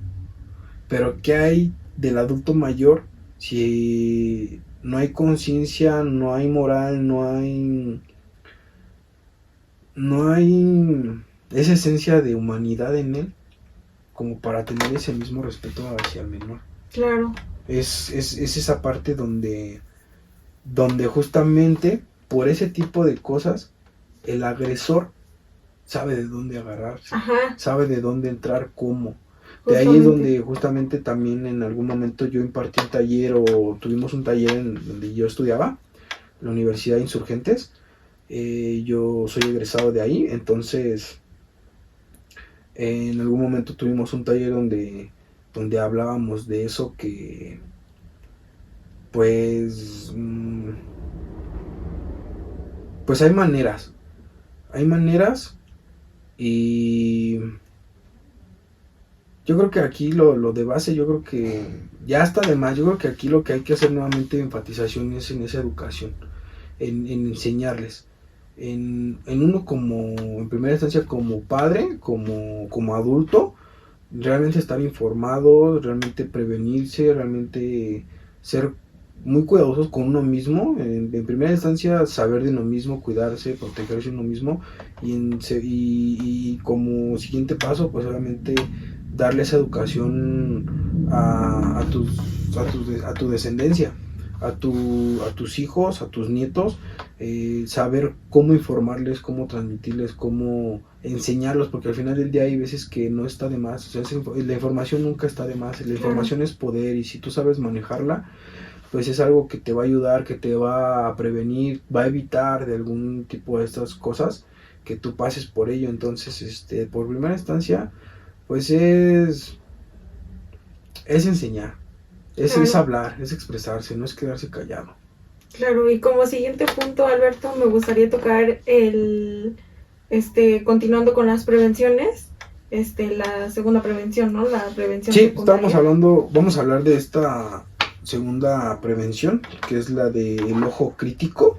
Pero ¿qué hay del adulto mayor si no hay conciencia, no hay moral, no hay esa esencia de humanidad en él como para tener ese mismo respeto hacia el menor? Claro. Es esa parte donde justamente por ese tipo de cosas el agresor sabe de dónde agarrarse, sabe de dónde entrar, cómo. De ahí es donde justamente también en algún momento yo impartí un taller, o tuvimos un taller en donde yo estudiaba, la Universidad de Insurgentes. Yo soy egresado de ahí, entonces en algún momento tuvimos un taller donde hablábamos de eso, que pues hay maneras y yo creo que aquí lo de base, yo creo que ya está de más. Yo creo que aquí lo que hay que hacer nuevamente enfatización es en esa educación, en enseñarles, en uno como, en primera instancia como padre, como adulto, realmente estar informado, realmente prevenirse, realmente ser muy cuidadosos con uno mismo, en primera instancia saber de uno mismo, cuidarse, protegerse de uno mismo, y como siguiente paso, pues obviamente darle esa educación a tu descendencia, a tus hijos, a tus nietos, saber cómo informarles, cómo transmitirles, cómo enseñarlos, porque al final del día hay veces que no está de más. O sea, la información nunca está de más, la información es poder, y si tú sabes manejarla, pues es algo que te va a ayudar, que te va a prevenir, va a evitar de algún tipo de estas cosas que tú pases por ello. Entonces, por primera instancia, pues es enseñar, es hablar, es expresarse, no es quedarse callado. Claro, y como siguiente punto, Alberto, me gustaría tocar continuando con las prevenciones, la segunda prevención, ¿no? La prevención secundaria. Vamos a hablar de esta segunda prevención, que es la del ojo crítico.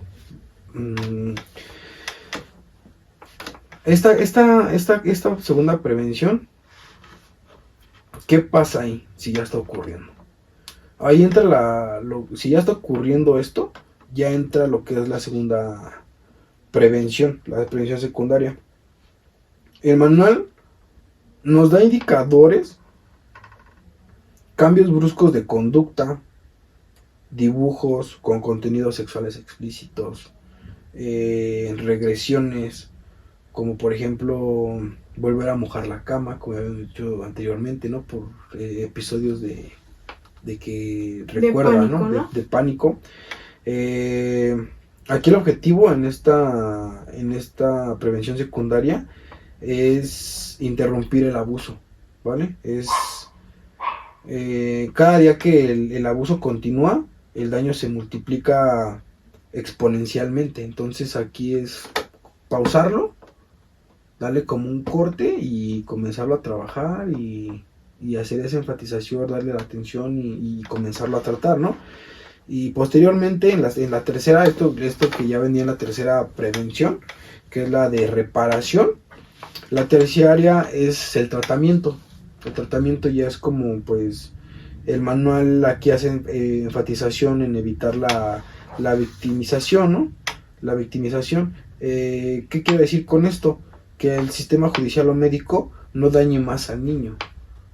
Esta segunda prevención ¿Qué pasa ahí si ya está ocurriendo? Ahí entra si ya está ocurriendo esto, ya entra lo que es la segunda prevención, la prevención secundaria. El manual nos da indicadores, cambios bruscos de conducta, dibujos con contenidos sexuales explícitos, regresiones, como por ejemplo volver a mojar la cama, como habíamos dicho anteriormente, ¿no? Por episodios de que recuerda, pánico, ¿no? De pánico. Aquí el objetivo en esta prevención secundaria es interrumpir el abuso, ¿vale? Es cada día que el abuso continúa, el daño se multiplica exponencialmente. Entonces aquí es pausarlo, darle como un corte y comenzarlo a trabajar y hacer esa enfatización, darle la atención y comenzarlo a tratar, ¿no? Y posteriormente en la tercera, esto que ya venía en la tercera prevención, que es la de reparación. La terciaria es el tratamiento. El tratamiento ya es como, pues, el manual aquí hace enfatización en evitar la victimización, ¿no? La victimización. ¿Qué quiere decir con esto? Que el sistema judicial o médico no dañe más al niño,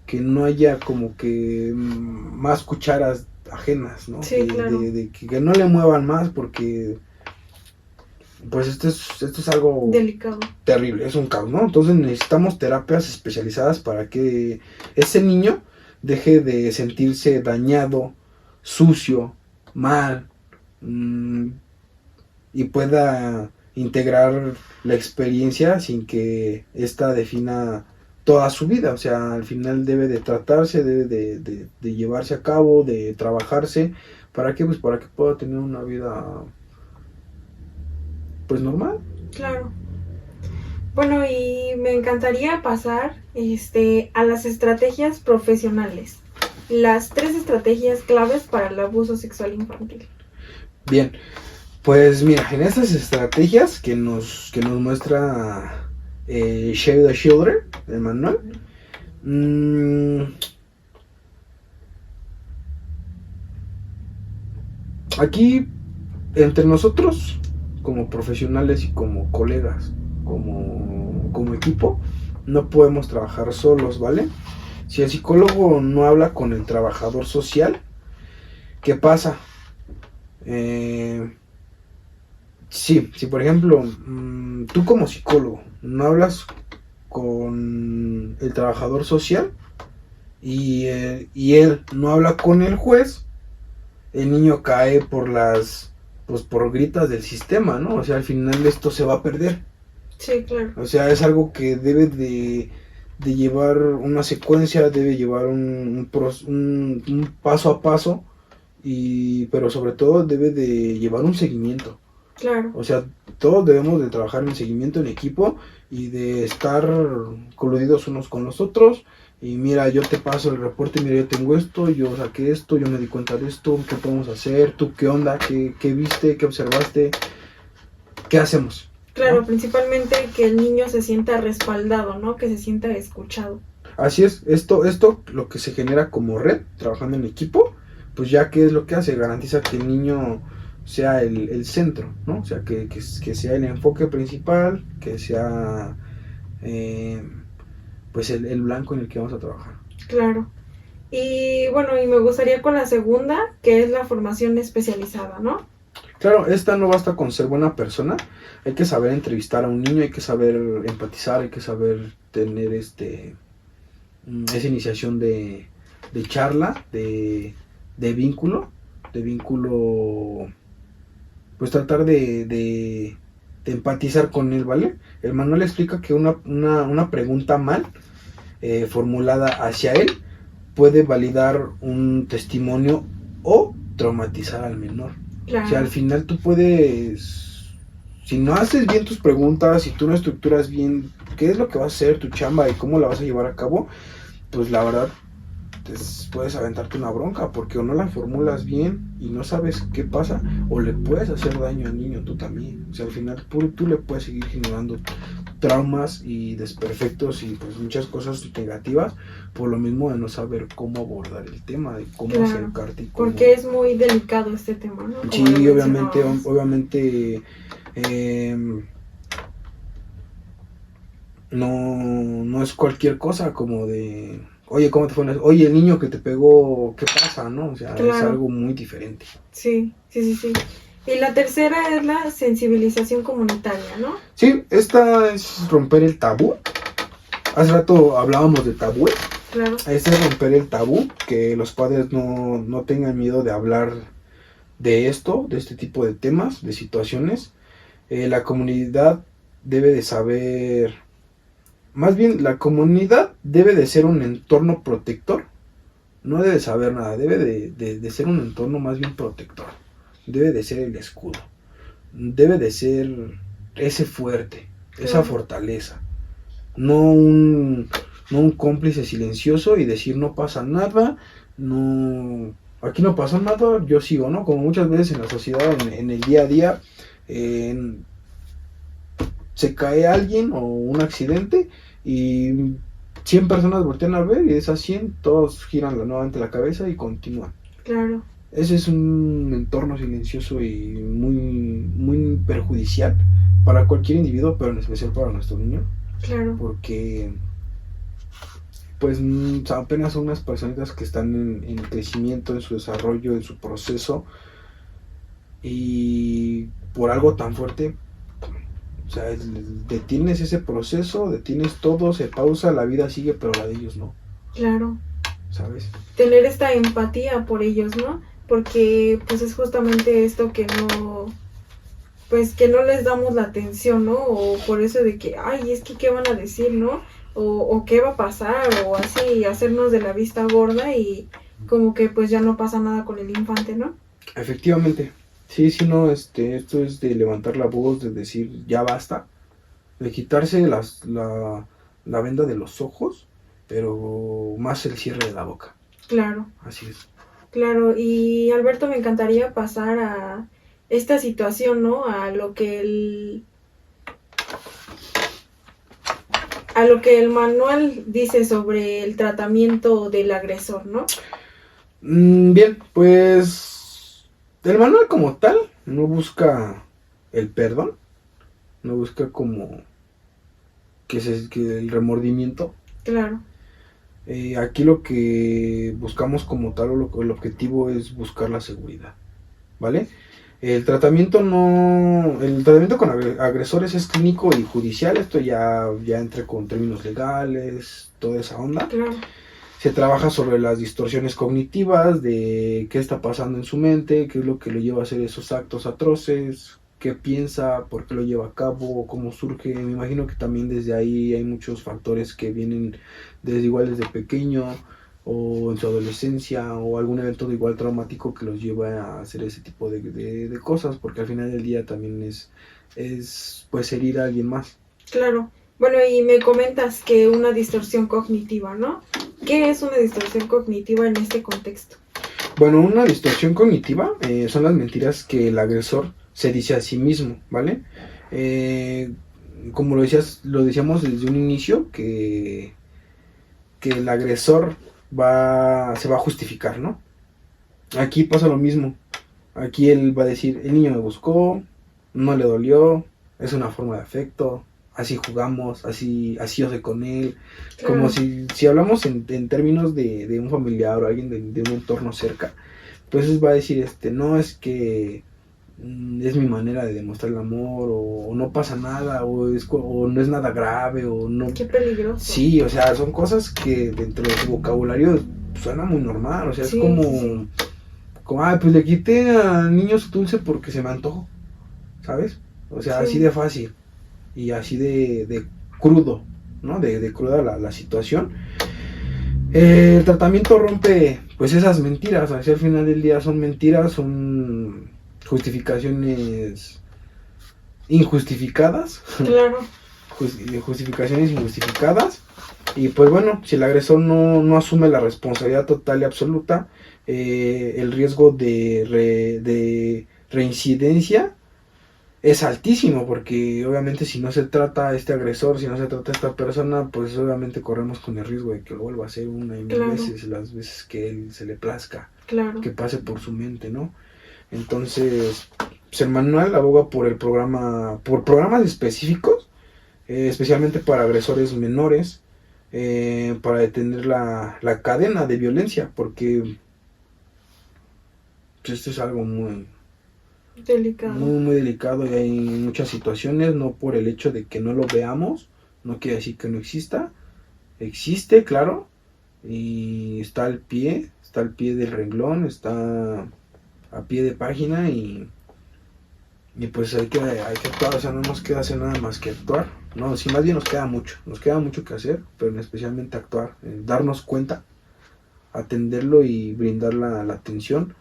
que no haya como que más cucharas ajenas, ¿no? Sí, claro. Que no le muevan más, porque pues esto es algo delicado, terrible, es un caos, ¿no? Entonces necesitamos terapias especializadas para que ese niño deje de sentirse dañado, sucio, mal, y pueda integrar la experiencia sin que ésta defina toda su vida. O sea, al final debe de tratarse, debe de llevarse a cabo, de trabajarse. ¿Para qué? Pues para que pueda tener una vida, pues, normal. claro. Bueno, y me encantaría pasar a las estrategias profesionales. Las 3 estrategias claves para el abuso sexual infantil. Bien, pues mira, en estas estrategias que nos muestra Save the Children, el manual, aquí entre nosotros, como profesionales y como colegas, como equipo, no podemos trabajar solos, ¿vale? Si el psicólogo no habla con el trabajador social, ¿qué pasa? Si por ejemplo, tú como psicólogo no hablas con el trabajador social y él no habla con el juez, el niño cae por gritas del sistema, ¿no? O sea, al final esto se va a perder. Sí, claro. O sea, es algo que debe de llevar una secuencia, debe llevar un paso a paso, pero sobre todo debe de llevar un seguimiento. Claro. O sea, todos debemos de trabajar en seguimiento en equipo y de estar coludidos unos con los otros. Y mira, yo te paso el reporte, mira, yo tengo esto, yo saqué esto, yo me di cuenta de esto, ¿qué podemos hacer? ¿Tú qué onda? ¿Qué viste? ¿Qué observaste? ¿Qué hacemos? Claro, ¿no? Principalmente que el niño se sienta respaldado, ¿no? Que se sienta escuchado. Así es, esto lo que se genera como red, trabajando en equipo, pues ya que es lo que hace, garantiza que el niño sea el centro, ¿no? O sea, que sea el enfoque principal, que sea pues el blanco en el que vamos a trabajar. Claro. Y bueno, y me gustaría con la segunda, que es la formación especializada, ¿no? Claro, esta no basta con ser buena persona, hay que saber entrevistar a un niño, hay que saber empatizar, hay que saber tener esa iniciación de charla, de vínculo, pues tratar de empatizar con él, ¿vale? El manual explica que una pregunta mal formulada hacia él puede validar un testimonio o traumatizar al menor. Claro. O sea, al final tú puedes, si no haces bien tus preguntas, si tú no estructuras bien qué es lo que va a ser tu chamba y cómo la vas a llevar a cabo, pues la verdad puedes aventarte una bronca, porque o no la formulas bien y no sabes qué pasa, o le puedes hacer daño al niño tú también. O sea, al final tú le puedes seguir generando traumas y desperfectos y pues muchas cosas negativas por lo mismo de no saber cómo abordar el tema, de cómo Claro, acercarte y cómo... Porque es muy delicado este tema, ¿no? Como Sí, lo obviamente, mencionábamos. obviamente no es cualquier cosa como de, oye, ¿cómo te fue? Oye, el niño que te pegó, ¿qué pasa? ¿No? O sea, es Claro. algo muy diferente. Sí. Y la tercera es la sensibilización comunitaria, ¿no? Sí, esta es romper el tabú. Hace rato hablábamos de tabú. Claro, Este es romper el tabú, que los padres no tengan miedo de hablar de esto, de este tipo de temas, de situaciones. La comunidad debe de saber, más bien la comunidad debe de ser un entorno protector, no debe saber nada, debe de ser un entorno más bien protector, debe de ser el escudo, debe de ser ese fuerte, esa fortaleza, no un cómplice silencioso y decir no pasa nada, no, aquí no pasó nada, yo sigo, ¿no? Como muchas veces en la sociedad, en el día a día, se cae alguien o un accidente y 100 personas voltean a ver y de esas 100 todos giran nuevamente la cabeza y continúan. claro. Ese es un entorno silencioso y muy perjudicial para cualquier individuo, pero en especial para nuestro niño, Claro, porque pues apenas son unas personitas que están en crecimiento, en su desarrollo, en su proceso, y por algo tan fuerte, o sea, detienes ese proceso, detienes todo, se pausa, la vida sigue, pero la de ellos no, claro. ¿sabes? Tener esta empatía por ellos, ¿no? Porque pues es justamente esto que no, pues que no les damos la atención, ¿no? O por eso de que, ay, es que qué van a decir, ¿no? O qué va a pasar, o así, hacernos de la vista gorda y como que pues ya no pasa nada con el infante, ¿no? Efectivamente, sí, no, esto es de levantar la voz, de decir ya basta, de quitarse la venda de los ojos, pero más el cierre de la boca. Claro. Así es. Claro, y Alberto, me encantaría pasar a esta situación, ¿no? A lo que el manual dice sobre el tratamiento del agresor, ¿no? Bien, pues el manual como tal no busca el perdón, no busca como que el remordimiento. Claro, Aquí lo que buscamos como tal, o el objetivo es buscar la seguridad, ¿vale? El tratamiento con agresores es clínico y judicial, esto ya entra con términos legales, toda esa onda. claro, Se trabaja sobre las distorsiones cognitivas, de qué está pasando en su mente, qué es lo que lo lleva a hacer esos actos atroces, qué piensa, por qué lo lleva a cabo, cómo surge. Me imagino que también desde ahí hay muchos factores que vienen desde pequeño o en su adolescencia o algún evento de igual traumático que los lleva a hacer ese tipo de cosas, porque al final del día también es pues herir a alguien más. claro. Bueno, y me comentas que una distorsión cognitiva, ¿no? ¿Qué es una distorsión cognitiva en este contexto? Bueno, una distorsión cognitiva son las mentiras que el agresor se dice a sí mismo, ¿vale? Como lo decíamos desde un inicio, que el agresor se va a justificar, ¿no? Aquí pasa lo mismo. Aquí él va a decir, el niño me buscó, no le dolió, es una forma de afecto, así jugamos, así yo sé con él. Claro. Como si hablamos en términos de un familiar o alguien de un entorno cerca, pues va a decir, no, es que es mi manera de demostrar el amor, o no pasa nada, o no es nada grave, o no. Qué peligroso. Sí, o sea, son cosas que dentro de su vocabulario suena muy normal, o sea, sí, es como, ay, pues le quité al niño su dulce porque se me antojó, ¿sabes? O sea, así de fácil y así de crudo, ¿no? De cruda la situación. El tratamiento rompe pues esas mentiras, así al final del día son mentiras, son justificaciones injustificadas. Claro. Justificaciones injustificadas. Y pues bueno, si el agresor no asume la responsabilidad total y absoluta, el riesgo de reincidencia es altísimo, porque obviamente si no se trata a este agresor, si no se trata a esta persona, pues obviamente corremos con el riesgo de que lo vuelva a hacer una y mil Claro. veces, las veces que él se le plazca, Claro. que pase por su mente, ¿no? Entonces, pues el manual aboga por por programas específicos, especialmente para agresores menores, para detener la cadena de violencia, porque pues, esto es algo Delicado. muy delicado y hay muchas situaciones, no por el hecho de que no lo veamos, no quiere decir que no exista, existe, claro, y está al pie del renglón, está a pie de página y pues hay que actuar, o sea, no nos queda hacer nada más que actuar, no, sí, más bien nos queda mucho que hacer, pero especialmente actuar, darnos cuenta, atenderlo y brindar la atención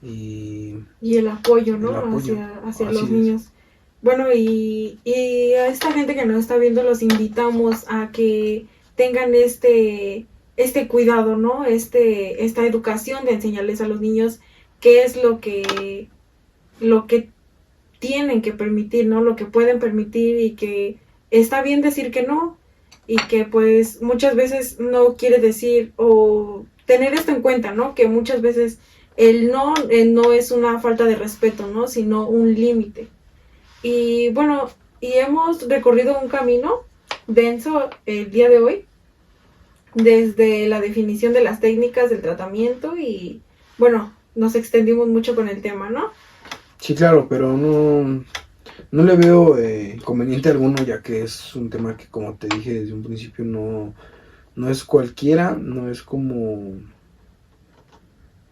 y el apoyo, ¿no? el apoyo. Hacia Así los es. niños. Bueno, y a esta gente que nos está viendo los invitamos a que tengan este cuidado, ¿no? Esta educación de enseñarles a los niños qué es lo que tienen que permitir, ¿no? Lo que pueden permitir y que está bien decir que no y que pues muchas veces no quiere decir o tener esto en cuenta, ¿no? Que muchas veces el no es una falta de respeto, ¿no? Sino un límite. Y bueno, y hemos recorrido un camino denso el día de hoy, desde la definición de las técnicas del tratamiento y bueno, nos extendimos mucho con el tema, ¿no? Sí, claro, pero no le veo inconveniente alguno, ya que es un tema que, como te dije desde un principio, no es cualquiera, no es como,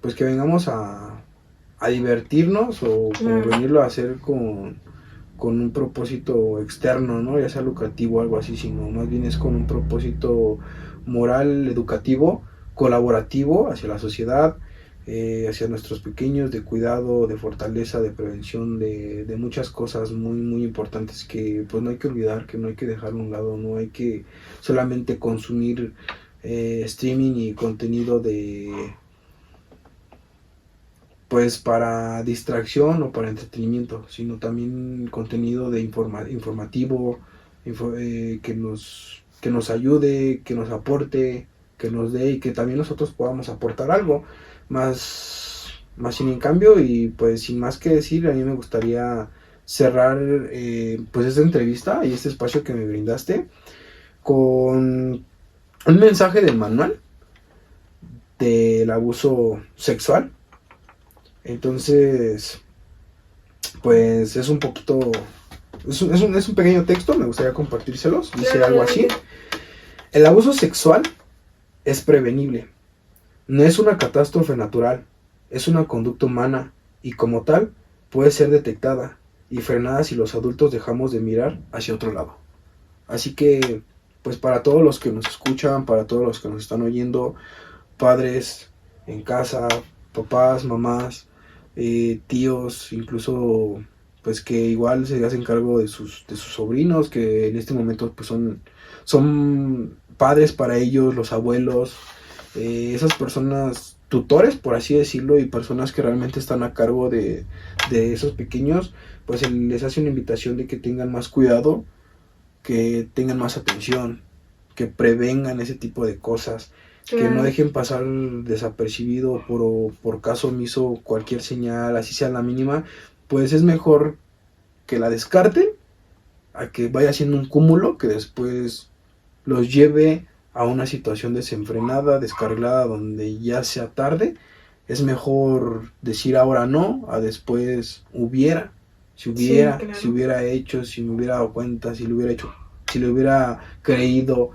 pues que vengamos a divertirnos o como venirlo a hacer con un propósito externo, ¿no? Ya sea lucrativo o algo así, sino más bien es con un propósito moral, educativo, colaborativo hacia la sociedad, hacia nuestros pequeños, de cuidado, de fortaleza, de prevención, de muchas cosas muy importantes que pues no hay que olvidar, que no hay que dejar a un lado, no hay que solamente consumir streaming y contenido pues para distracción o para entretenimiento, sino también contenido de informativo, que nos ayude, que nos aporte, que nos dé y que también nosotros podamos aportar algo más sin en cambio. Y pues sin más que decir, a mí me gustaría cerrar pues esta entrevista y este espacio que me brindaste con un mensaje del manual del abuso sexual. Entonces, pues es un poquito, es un pequeño texto, me gustaría compartírselos. Dice algo así: el abuso sexual es prevenible, no es una catástrofe natural, es una conducta humana y como tal puede ser detectada y frenada si los adultos dejamos de mirar hacia otro lado. Así que, pues para todos los que nos escuchan, para todos los que nos están oyendo, padres en casa, papás, mamás, tíos, incluso pues que igual se hacen cargo de sus sobrinos, que en este momento pues son padres para ellos, los abuelos, esas personas tutores, por así decirlo, y personas que realmente están a cargo de esos pequeños, pues les hace una invitación de que tengan más cuidado, que tengan más atención, que prevengan ese tipo de cosas, que no dejen pasar desapercibido por caso omiso cualquier señal, así sea la mínima. Pues es mejor que la descarten a que vaya siendo un cúmulo que después los lleve a una situación desenfrenada, descarrilada, donde ya sea tarde. Es mejor decir ahora no, a después hubiera, si hubiera hecho, si me hubiera dado cuenta, si lo hubiera hecho, si lo hubiera creído,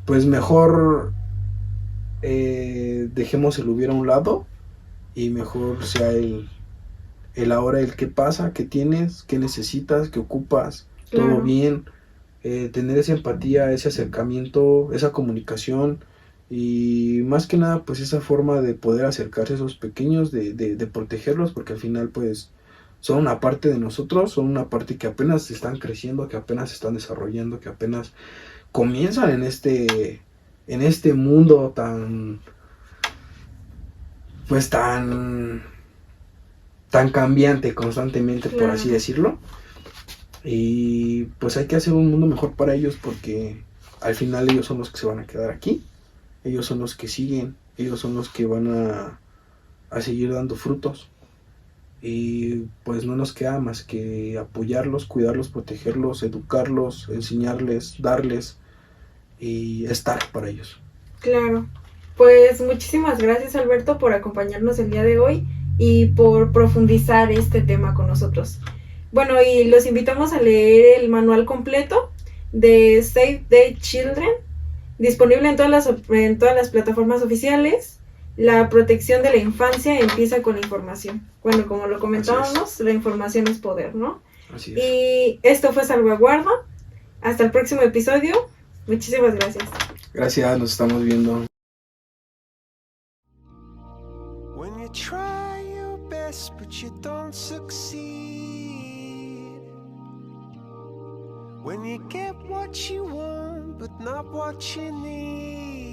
pues mejor dejemos el hubiera a un lado y mejor sea el ahora, el qué pasa, qué tienes, qué necesitas, qué ocupas, todo bien, tener esa empatía, ese acercamiento, esa comunicación y más que nada pues esa forma de poder acercarse a esos pequeños, de protegerlos, porque al final pues son una parte de nosotros, son una parte que apenas están creciendo, que apenas están desarrollando, que apenas comienzan en este mundo tan tan cambiante constantemente, por Claro. así decirlo. Y pues hay que hacer un mundo mejor para ellos porque al final ellos son los que se van a quedar aquí, ellos son los que siguen, ellos son los que van a seguir dando frutos. Y pues no nos queda más que apoyarlos, cuidarlos, protegerlos, educarlos, enseñarles, darles y estar para ellos. Claro. Pues muchísimas gracias, Alberto, por acompañarnos el día de hoy y por profundizar este tema con nosotros. Bueno, y los invitamos a leer el manual completo de Save the Children, disponible en todas las plataformas oficiales. La protección de la infancia empieza con la información. Bueno, como lo comentábamos, la información es poder, ¿no? Así es. Y esto fue Salvaguarda. Hasta el próximo episodio. Muchísimas gracias. Gracias, nos estamos viendo. When you try your best but you don't succeed, when you get what you want but not what you need,